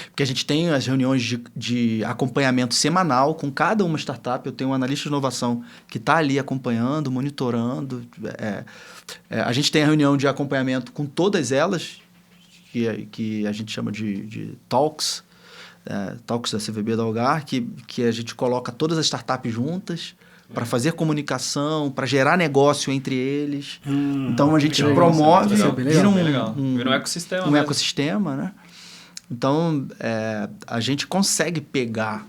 Porque a gente tem as reuniões de acompanhamento semanal com cada uma startup. Eu tenho um analista de inovação que está ali acompanhando, monitorando. A gente tem a reunião de acompanhamento com todas elas, que a gente chama de talks da CVB da Algar, que a gente coloca todas as startups juntas para fazer comunicação, para gerar negócio entre eles. Então a gente legal, promove, isso é bem legal, vira bem legal. Vira um ecossistema mesmo. ecossistema, né? Então a gente consegue pegar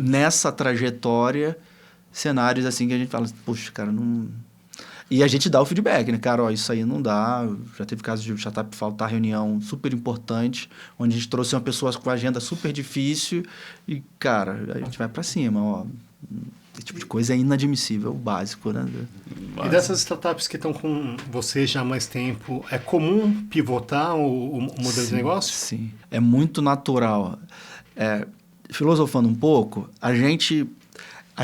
nessa trajetória cenários assim que a gente fala, puxa, cara, não... E a gente dá o feedback, né? Cara, ó, isso aí não dá. Já teve casos de startup faltar reunião super importante, onde a gente trouxe uma pessoa com agenda super difícil e, cara, a gente vai para cima, ó. Esse tipo de coisa é inadmissível, o básico, né? E dessas startups que estão com você já há mais tempo, é comum pivotar o modelo de negócio? Sim, é muito natural. Filosofando um pouco, a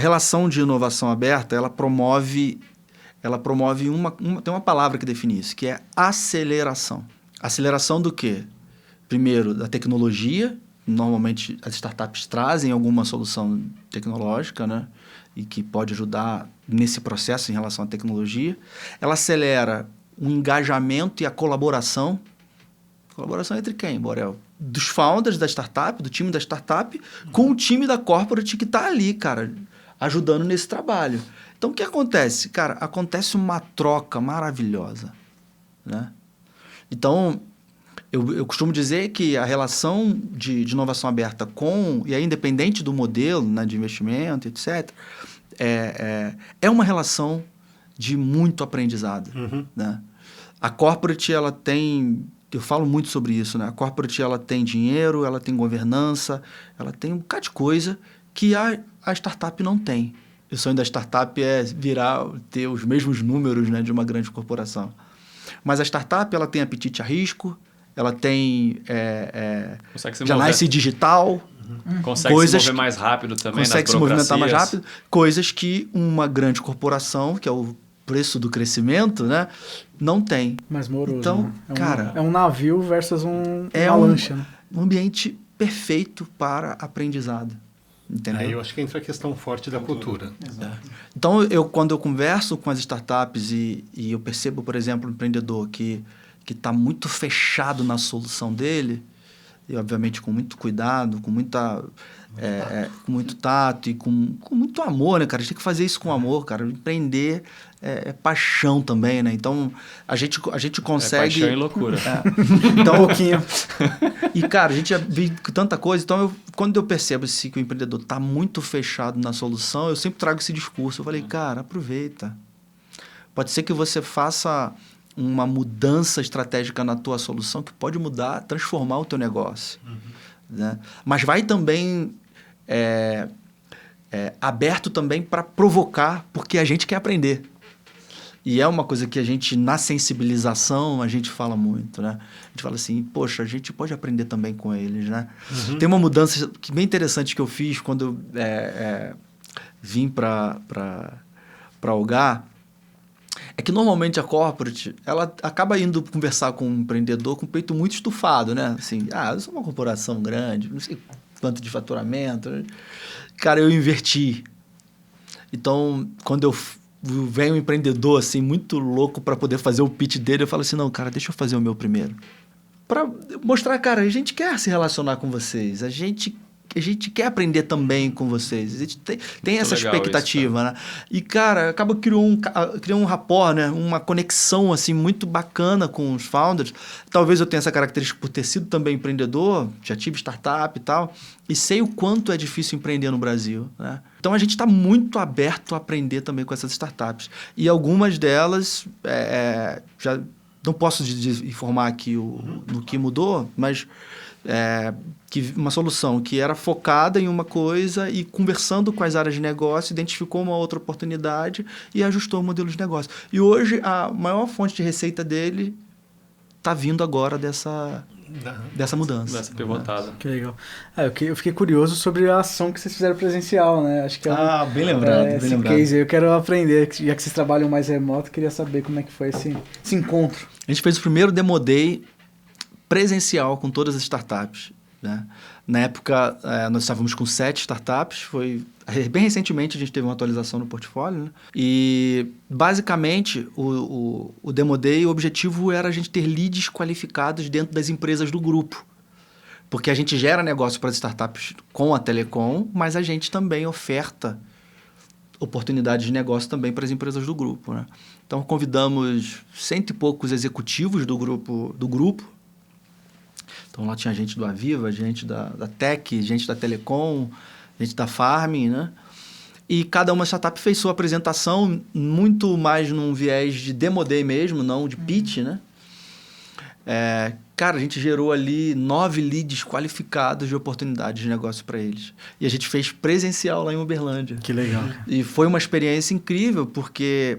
relação de inovação aberta, ela promove tem uma palavra que define isso, que é aceleração. Aceleração do quê? Primeiro, da tecnologia. Normalmente, as startups trazem alguma solução tecnológica, né? E que pode ajudar nesse processo em relação à tecnologia. Ela acelera o engajamento e a colaboração. Colaboração entre quem, Borel? Dos founders da startup, do time da startup, com o time da corporate que está ali, cara, ajudando nesse trabalho. Então, o que acontece? Cara, acontece uma troca maravilhosa, né? Então, eu costumo dizer que a relação de inovação aberta e aí independente do modelo, né, de investimento, etc., é uma relação de muito aprendizado, né? A corporate, ela tem... Eu falo muito sobre isso, né? A corporate, ela tem dinheiro, ela tem governança, ela tem um bocado de coisa que a startup não tem. O sonho da startup é ter os mesmos números, né, de uma grande corporação. Mas a startup, ela tem apetite a risco, ela tem análise digital, consegue se mover mais rápido também, consegue se movimentar mais rápido, coisas que uma grande corporação, que é o preço do crescimento, né, não tem. Mais moroso, então, né? cara, é um navio versus uma lancha, né? Um ambiente perfeito para aprendizado. Entendeu? Aí eu acho que entra a questão forte da cultura. Então, quando eu converso com as startups e eu percebo, por exemplo, um empreendedor que está muito fechado na solução dele, e obviamente com muito cuidado, com muito tato e com muito amor, né, cara? A gente tem que fazer isso com amor, cara. Empreender é paixão também, né? Então, a gente consegue... paixão e loucura. Então, um pouquinho. E, cara, a gente já vive tanta coisa. Então, quando eu percebo que o empreendedor está muito fechado na solução, eu sempre trago esse discurso. Eu falei, cara, aproveita. Pode ser que você faça uma mudança estratégica na tua solução que pode mudar, transformar o teu negócio. Né? Mas vai também aberto também para provocar, porque a gente quer aprender. E é uma coisa que a gente, na sensibilização, a gente fala muito, né? A gente fala assim, poxa, a gente pode aprender também com eles, né? Tem uma mudança bem interessante que eu fiz quando eu vim para Algar, é que normalmente a corporate, ela acaba indo conversar com um empreendedor com o peito muito estufado, né? Assim, eu sou uma corporação grande, não sei quanto de faturamento. Cara, eu inverti. Então, quando vem um empreendedor assim muito louco para poder fazer o pitch dele, eu falo assim, não, cara, deixa eu fazer o meu primeiro. Para mostrar, cara, a gente quer se relacionar com vocês, a gente quer aprender também com vocês, a gente tem essa expectativa, isso, né? E, cara, acaba criando um rapport, né? Uma conexão assim muito bacana com os founders. Talvez eu tenha essa característica por ter sido também empreendedor, já tive startup e tal, e sei o quanto é difícil empreender no Brasil, né? Então, a gente está muito aberto a aprender também com essas startups. E algumas delas, já não posso informar aqui no que mudou, mas que uma solução que era focada em uma coisa e conversando com as áreas de negócio, identificou uma outra oportunidade e ajustou o modelo de negócio. E hoje, a maior fonte de receita dele está vindo agora dessa mudança. Dessa pivotada. Que legal. Eu fiquei curioso sobre a ação que vocês fizeram presencial, né? Acho que bem lembrado, bem lembrado. Case, eu quero aprender, já que vocês trabalham mais remoto, queria saber como é que foi esse encontro. A gente fez o primeiro Demo Day presencial com todas as startups, né? Na época, nós estávamos com 7 startups, bem recentemente a gente teve uma atualização no portfólio, né? E, basicamente, o Demo Day, o objetivo era a gente ter leads qualificados dentro das empresas do grupo. Porque a gente gera negócio para as startups com a Telecom, mas a gente também oferta oportunidades de negócio também para as empresas do grupo, né? Então, convidamos 100 e poucos executivos do grupo. Então, lá tinha gente do Aviva, gente da Tech, gente da Telecom, gente da Farming, né? E cada uma startup fez sua apresentação muito mais num viés de demo day mesmo, não de pitch, né? Cara, a gente gerou ali 9 leads qualificados de oportunidades de negócio para eles. E a gente fez presencial lá em Uberlândia. Que legal. E foi uma experiência incrível, porque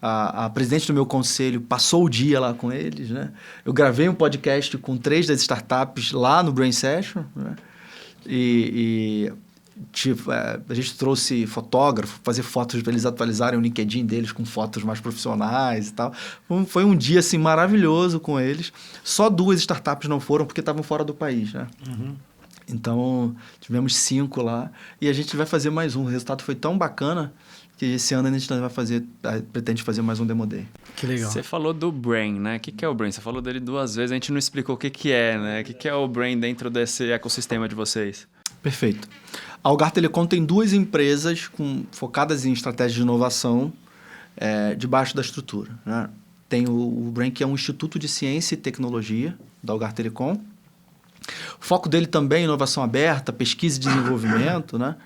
a presidente do meu conselho passou o dia lá com eles, né? Eu gravei um podcast com 3 das startups lá no Brain Session, né? Tipo, a gente trouxe fotógrafo, fazer fotos para eles atualizarem o LinkedIn deles com fotos mais profissionais e tal. Foi um dia assim, maravilhoso com eles. Só 2 startups não foram porque estavam fora do país, né? Então, tivemos 5 lá e a gente vai fazer mais um. O resultado foi tão bacana que esse ano a gente pretende fazer mais um Demo Day. Que legal. Você falou do Brain, né? O que é o Brain? Você falou dele 2 vezes, a gente não explicou o que é, né? O que é o Brain dentro desse ecossistema de vocês? Perfeito. A Algar Telecom tem 2 empresas focadas em estratégia de inovação debaixo da estrutura, né? Tem o Brain, que é um instituto de ciência e tecnologia da Algar Telecom. O foco dele também é inovação aberta, pesquisa e desenvolvimento, né?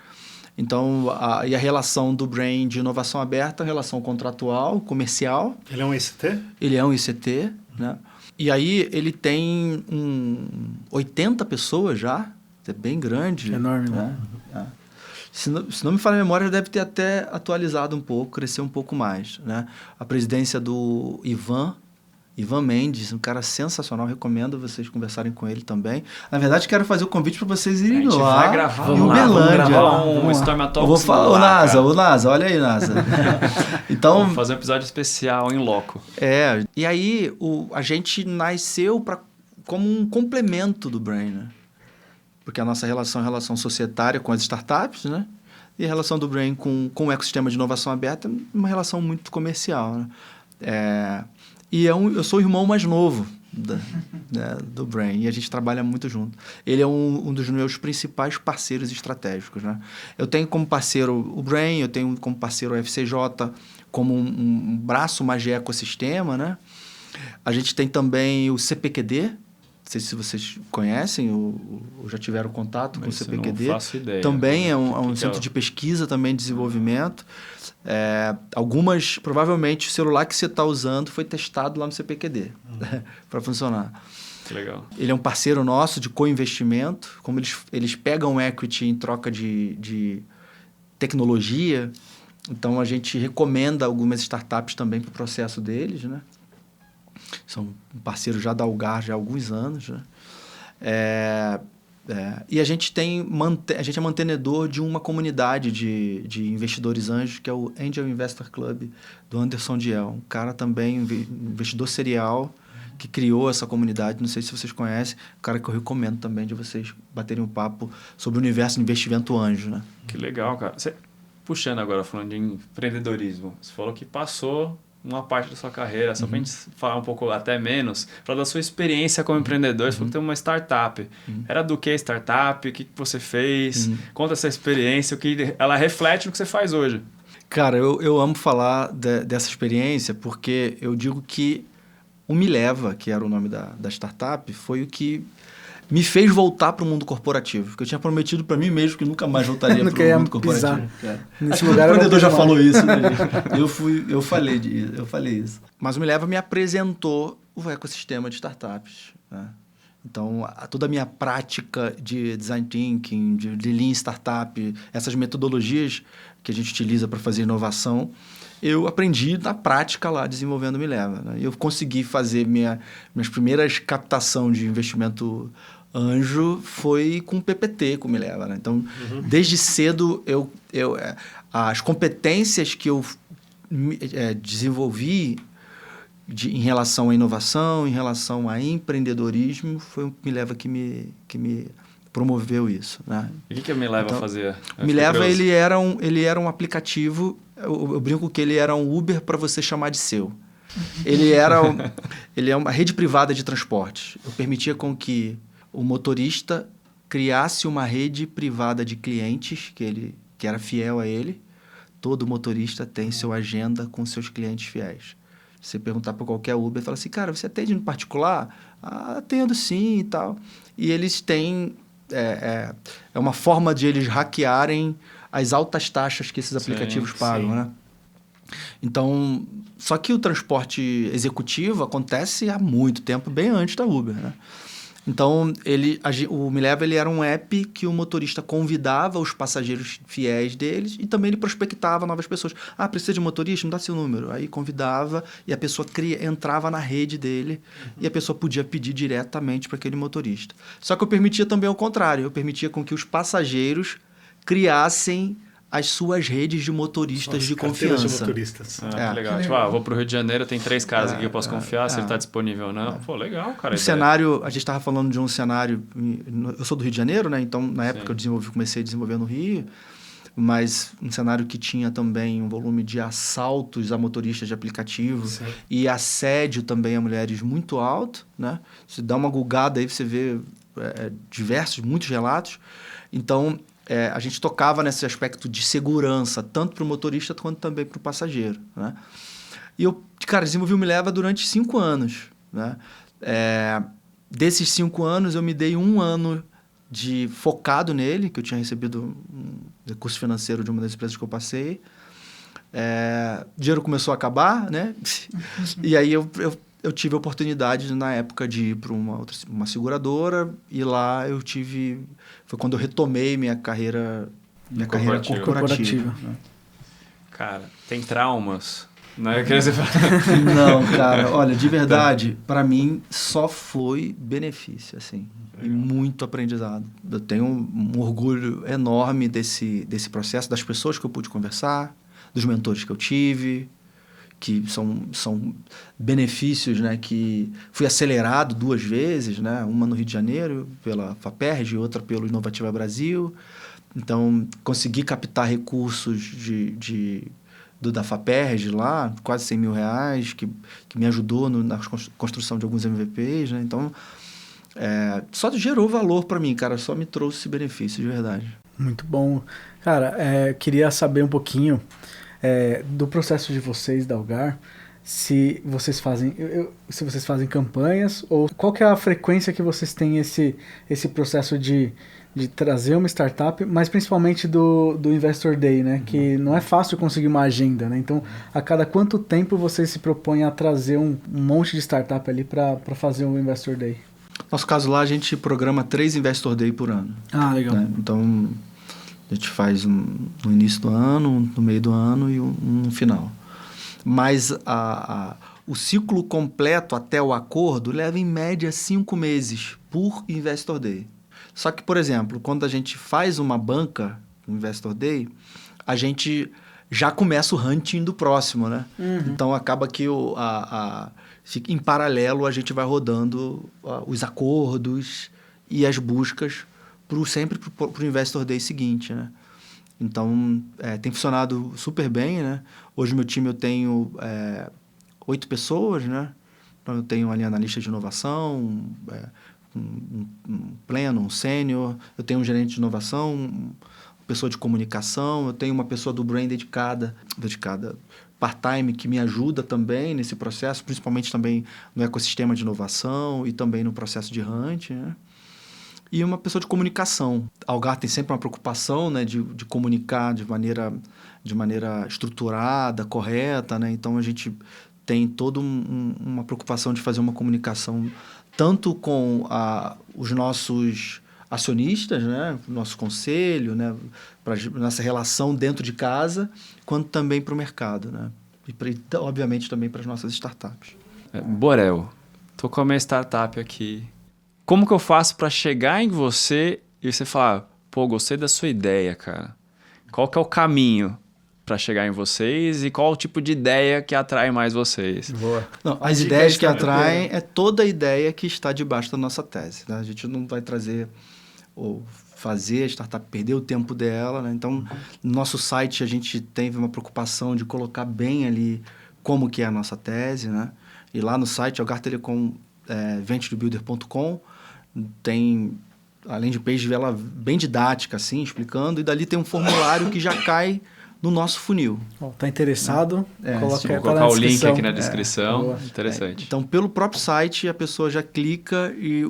Então, a relação do Brain de inovação aberta, relação contratual, comercial. Ele é um ICT? Ele é um ICT, né? E aí ele tem 80 pessoas já. É bem grande. Enorme, né? Se não me falha a memória, deve ter até atualizado um pouco, cresceu um pouco mais, né? A presidência do Ivan Mendes, um cara sensacional, recomendo vocês conversarem com ele também. Na verdade, quero fazer o convite para vocês irem lá. Vai gravar em Uberlândia. Um Storm Talks. Eu vou falar, o NASA, olha aí, NASA. Então, vamos fazer um episódio especial em loco. E aí a gente nasceu como um complemento do Brain, né? Porque a nossa relação é relação societária com as startups, né? E a relação do Brain com o ecossistema de inovação aberta é uma relação muito comercial, né? Eu sou o irmão mais novo do Brain e a gente trabalha muito junto. Ele é um dos meus principais parceiros estratégicos, né? Eu tenho como parceiro o Brain, eu tenho como parceiro o FCJ, como um braço mais de ecossistema, né? A gente tem também o CPQD. Não sei se vocês conhecem ou já tiveram contato com o CPQD. Não faço ideia. Também é um centro de pesquisa, também de desenvolvimento. Provavelmente, o celular que você está usando foi testado lá no CPQD para funcionar. Que legal. Ele é um parceiro nosso de co-investimento. Como eles pegam equity em troca de tecnologia, então a gente recomenda algumas startups também para o processo deles, né? São parceiros já da Algar já há alguns anos, né? E a gente é mantenedor de uma comunidade de investidores anjos, que é o Angel Investor Club, do Anderson Diel. Um cara também, investidor serial, que criou essa comunidade. Não sei se vocês conhecem, um cara que eu recomendo também de vocês baterem um papo sobre o universo de investimento anjo, né? Que legal, cara. Puxando agora, falando de empreendedorismo, você falou que passou uma parte da sua carreira, só para a gente falar um pouco até menos, falar da sua experiência como empreendedor. Você falou que tem uma startup. Era do que startup? O que você fez? Conta essa experiência, o que ela reflete no que você faz hoje. Cara, eu amo falar dessa experiência porque eu digo que o Mileva, que era o nome da startup, foi o que me fez voltar para o mundo corporativo. Porque eu tinha prometido para mim mesmo que nunca mais voltaria para o mundo corporativo. Acho que o empreendedor já falou isso, né? Eu falei isso. Mas o Mileva me apresentou o ecossistema de startups, né? Então, toda a minha prática de design thinking, de lean startup, essas metodologias que a gente utiliza para fazer inovação, eu aprendi na prática lá, desenvolvendo o Mileva, né? Eu consegui fazer minhas primeiras captação de investimento anjo foi com PPT, com o Mileva, né? Então, desde cedo, as competências que eu desenvolvi em relação à inovação, em relação a empreendedorismo, foi o Mileva que me promoveu isso, né? E o que me leva a fazer? O Mileva, ele era um aplicativo, eu brinco que ele era um Uber para você chamar de seu. Ele é uma rede privada de transportes. Eu permitia com que o motorista criasse uma rede privada de clientes que era fiel a ele, todo motorista tem sua agenda com seus clientes fiéis. Você perguntar para qualquer Uber, fala assim, cara, você atende no particular? Ah, atendo sim e tal. E eles têm... É uma forma de eles hackearem as altas taxas que esses aplicativos pagam, né? Então, só que o transporte executivo acontece há muito tempo, bem antes da Uber, né? Então, o Me Leva ele era um app que o motorista convidava os passageiros fiéis deles e também ele prospectava novas pessoas. Ah, precisa de motorista? Me dá seu número. Aí convidava e a pessoa entrava na rede dele e a pessoa podia pedir diretamente para aquele motorista. Só que eu permitia também o contrário. Eu permitia com que os passageiros criassem as suas redes de motoristas de confiança. De motoristas. Que legal. Tipo, vou pro Rio de Janeiro, tem 3 caras aqui que eu posso confiar, se ele tá disponível ou não. Pô, legal, cara. O cenário, a gente estava falando de um cenário... Eu sou do Rio de Janeiro, né? Então, na época eu comecei a desenvolver no Rio, mas um cenário que tinha também um volume de assaltos a motoristas de aplicativo e assédio também a mulheres muito alto, né? Você dá uma googada aí, você vê muitos relatos. Então... a gente tocava nesse aspecto de segurança, tanto para o motorista quanto também para o passageiro, né? E eu, cara, desenvolvi o Me Leva durante 5 anos, né? Desses 5 anos, eu me dei 1 ano focado nele, que eu tinha recebido um recurso financeiro de uma das empresas que eu passei. O dinheiro começou a acabar, né? E aí eu tive a oportunidade, na época, de ir para uma seguradora e lá foi quando eu retomei minha carreira corporativa. Cara, tem traumas? Não, Não, cara, olha, de verdade, para mim só foi benefício, assim, e muito aprendizado. Eu tenho um orgulho enorme desse processo, das pessoas que eu pude conversar, dos mentores que eu tive, que são benefícios, né, que fui acelerado 2 vezes, né, uma no Rio de Janeiro pela FAPERJ e outra pelo Inovativa Brasil. Então, consegui captar recursos da FAPERJ lá, quase R$100 mil, que me ajudou na construção de alguns MVPs, né? Então, só gerou valor para mim, cara, só me trouxe benefício, de verdade. Muito bom. Cara, queria saber um pouquinho... do processo de vocês da Algar, se vocês fazem campanhas ou qual que é a frequência que vocês têm esse processo de trazer uma startup, mas principalmente do Investor Day, né? Que não é fácil conseguir uma agenda, né? Então, a cada quanto tempo vocês se propõem a trazer um monte de startup ali para fazer um Investor Day? No nosso caso lá, a gente programa 3 Investor Day por ano. Ah, legal. Né? Então... a gente faz no início do ano, no meio do ano e um no final. Mas o ciclo completo até o acordo leva, em média, 5 meses por Investor Day. Só que, por exemplo, quando a gente faz uma banca, um Investor Day, a gente já começa o hunting do próximo, né? Então, acaba que em paralelo a gente vai rodando os acordos e as buscas sempre para o Investor Day seguinte, né? Então, tem funcionado super bem, né? Hoje, meu time, eu tenho 8 pessoas, né? Então, eu tenho ali analista de inovação, um pleno, um sênior, eu tenho um gerente de inovação, uma pessoa de comunicação, eu tenho uma pessoa do Brain dedicada part-time, que me ajuda também nesse processo, principalmente também no ecossistema de inovação e também no processo de hunting, né? E uma pessoa de comunicação. A Algar tem sempre uma preocupação, né, de comunicar de maneira estruturada, correta, né? Então, a gente tem toda uma preocupação de fazer uma comunicação tanto com os nossos acionistas, né, nosso conselho, né, para nossa relação dentro de casa, quanto também para o mercado, né? E, obviamente, também para as nossas startups. Borel, tô com a minha startup aqui. Como que eu faço para chegar em você e você falar, pô, gostei da sua ideia, cara. Qual que é o caminho para chegar em vocês e qual o tipo de ideia que atrai mais vocês? Boa. Não, as ideias que atraem é toda a ideia que está debaixo da nossa tese, né? A gente não vai trazer ou fazer a startup perder o tempo dela, né? Então, no nosso site a gente teve uma preocupação de colocar bem ali como que é a nossa tese, né? E lá no site, algartelecom, venturebuilder.com, tem, além de page dela bem didática, assim, explicando, e dali tem um formulário que já cai no nosso funil. Tá interessado? Vou colocar o link aqui na descrição. Interessante. Então, pelo próprio site, a pessoa já clica e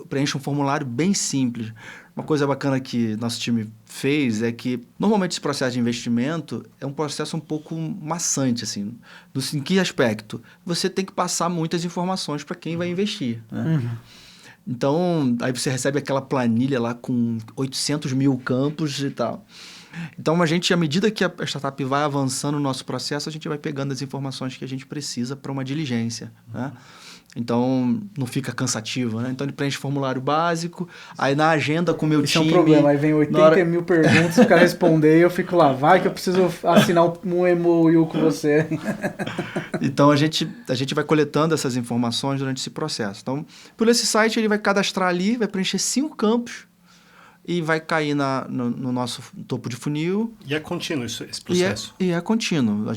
preenche um formulário bem simples. Uma coisa bacana que nosso time fez é que, normalmente, esse processo de investimento é um processo um pouco maçante, assim. Em que aspecto? Você tem que passar muitas informações para quem vai investir, né? Então, aí você recebe aquela planilha lá com 800 mil campos e tal. Então, à medida que a startup vai avançando no nosso processo, a gente vai pegando as informações que a gente precisa para uma diligência, né? Então, não fica cansativo, né? Então, ele preenche formulário básico, aí na agenda com o meu time... Isso é um problema, aí vem 80 mil perguntas, o cara responder e eu fico lá, vai que eu preciso assinar um MOU com você. Então, a gente vai coletando essas informações durante esse processo. Então, por esse site, ele vai cadastrar ali, vai preencher 5 campos, e vai cair no nosso topo de funil. E é contínuo esse processo? E é contínuo.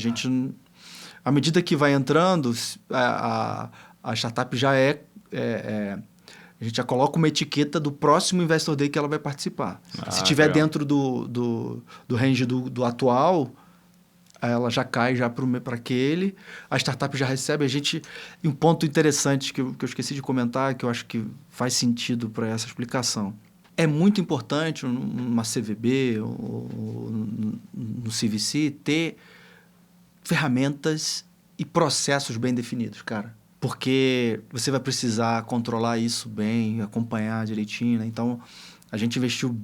À medida que vai entrando, a startup já a gente já coloca uma etiqueta do próximo Investor Day que ela vai participar. Se estiver dentro do range do atual, ela já cai já para aquele. A startup já recebe. E um ponto interessante que eu esqueci de comentar, que eu acho que faz sentido para essa explicação. É muito importante numa CVB ou no CVC ter ferramentas e processos bem definidos, cara. Porque você vai precisar controlar isso bem, acompanhar direitinho, né? Então, a gente investiu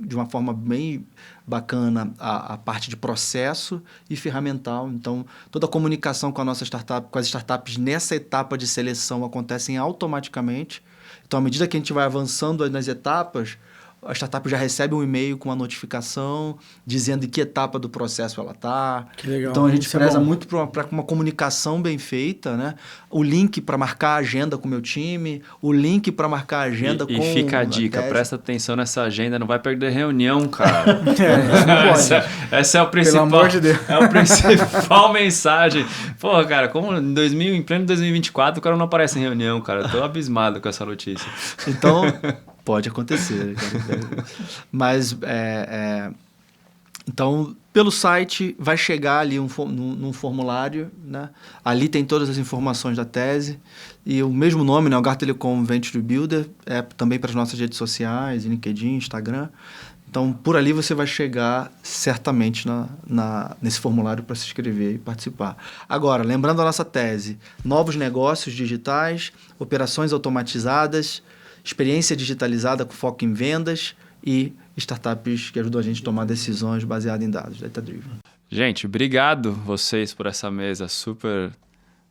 de uma forma bem bacana a parte de processo e ferramental. Então, toda a comunicação com a nossa startup, com as startups nessa etapa de seleção acontecem automaticamente. Então, à medida que a gente vai avançando nas etapas, a startup já recebe um e-mail com uma notificação dizendo em que etapa do processo ela está. Que legal. Então, a gente preza muito para uma comunicação bem feita, né? O link para marcar a agenda com o meu time, o link para marcar a agenda com... E fica a dica, presta atenção nessa agenda, não vai perder reunião, cara. Essa é o principal... Pelo amor de Deus. É a principal mensagem. Porra, cara, como em pleno 2024 o cara não aparece em reunião, cara. Eu tô abismado com essa notícia. Então... Pode acontecer. Mas, então, pelo site, vai chegar ali num formulário, né? Ali tem todas as informações da tese. E o mesmo nome, né? Algar Telecom Venture Builder, é também para as nossas redes sociais, LinkedIn, Instagram. Então, por ali você vai chegar certamente nesse formulário para se inscrever e participar. Agora, lembrando a nossa tese, novos negócios digitais, operações automatizadas, experiência digitalizada com foco em vendas e startups que ajudam a gente a tomar decisões baseadas em dados, data-driven. Gente, obrigado vocês por essa mesa super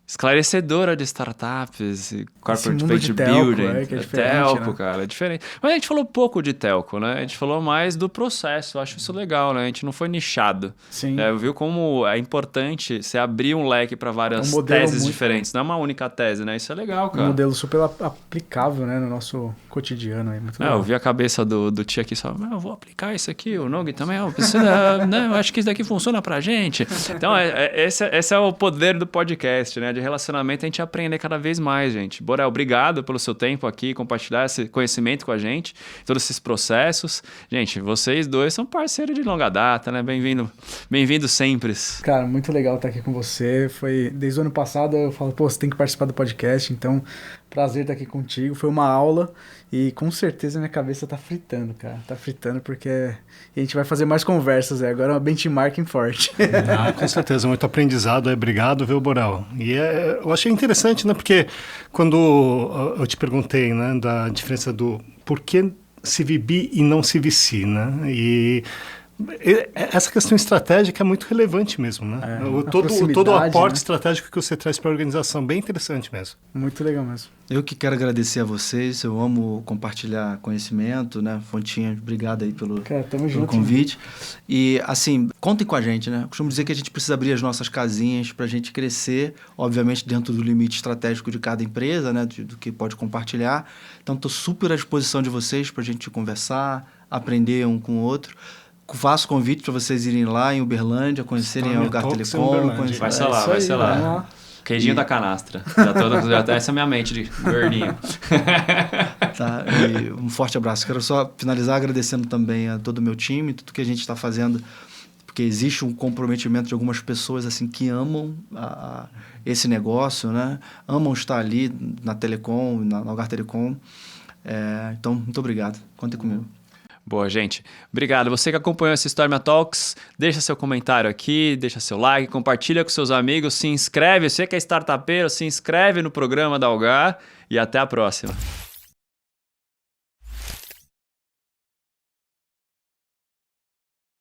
esclarecedora de startups e corporate venture building. Que é telco, né? cara, é diferente. Mas a gente falou pouco de telco, né? A gente falou mais do processo. Eu acho isso legal, né? A gente não foi nichado. Sim. Viu como é importante você abrir um leque para várias teses diferentes. Não é uma única tese, né? Isso é legal, cara. Um modelo super aplicável, né? No nosso cotidiano. Aí. Muito legal. Eu vi a cabeça do tio aqui só, eu vou aplicar isso aqui, o Nog também, precisa, né? Eu acho que isso daqui funciona pra gente. Então, esse é o poder do podcast, né? De relacionamento, a gente aprende cada vez mais, gente. Borel, obrigado pelo seu tempo aqui, compartilhar esse conhecimento com a gente, todos esses processos. Gente, vocês dois são parceiros de longa data, né? Bem-vindo sempre. Cara, muito legal estar aqui com você. Desde o ano passado eu falo, você tem que participar do podcast, então prazer estar aqui contigo. Foi uma aula e com certeza minha cabeça tá fritando, cara. Tá fritando porque a gente vai fazer mais conversas. Agora é uma benchmarking forte. Com certeza, muito aprendizado. Obrigado, viu, Borel? E eu achei interessante, né? Porque quando eu te perguntei, né, da diferença do porquê CVB e não CVC, né? E essa questão estratégica é muito relevante mesmo, né? Todo o aporte, né, estratégico que você traz para a organização, bem interessante mesmo. Muito legal mesmo. Eu que quero agradecer a vocês, eu amo compartilhar conhecimento, né? Fontinha, obrigado aí pelo convite. E, assim, contem com a gente, né? Eu costumo dizer que a gente precisa abrir as nossas casinhas para a gente crescer, obviamente dentro do limite estratégico de cada empresa, né? Do que pode compartilhar. Então, estou super à disposição de vocês para a gente conversar, aprender um com o outro. Faço convite para vocês irem lá em Uberlândia, conhecerem a Algar Telecom. Vai ser lá. Queijinho da canastra. Essa é a minha mente de gordinho. Tá, e um forte abraço. Quero só finalizar agradecendo também a todo o meu time, tudo que a gente está fazendo, porque existe um comprometimento de algumas pessoas assim que amam esse negócio, né? Amam estar ali na Telecom, na Algar Telecom. Então, muito obrigado. Contem comigo. Boa, gente. Obrigado. Você que acompanhou esse Stormia Talks, deixa seu comentário aqui, deixa seu like, compartilha com seus amigos, se inscreve. Você que é startupeiro, se inscreve no programa da Algar e até a próxima.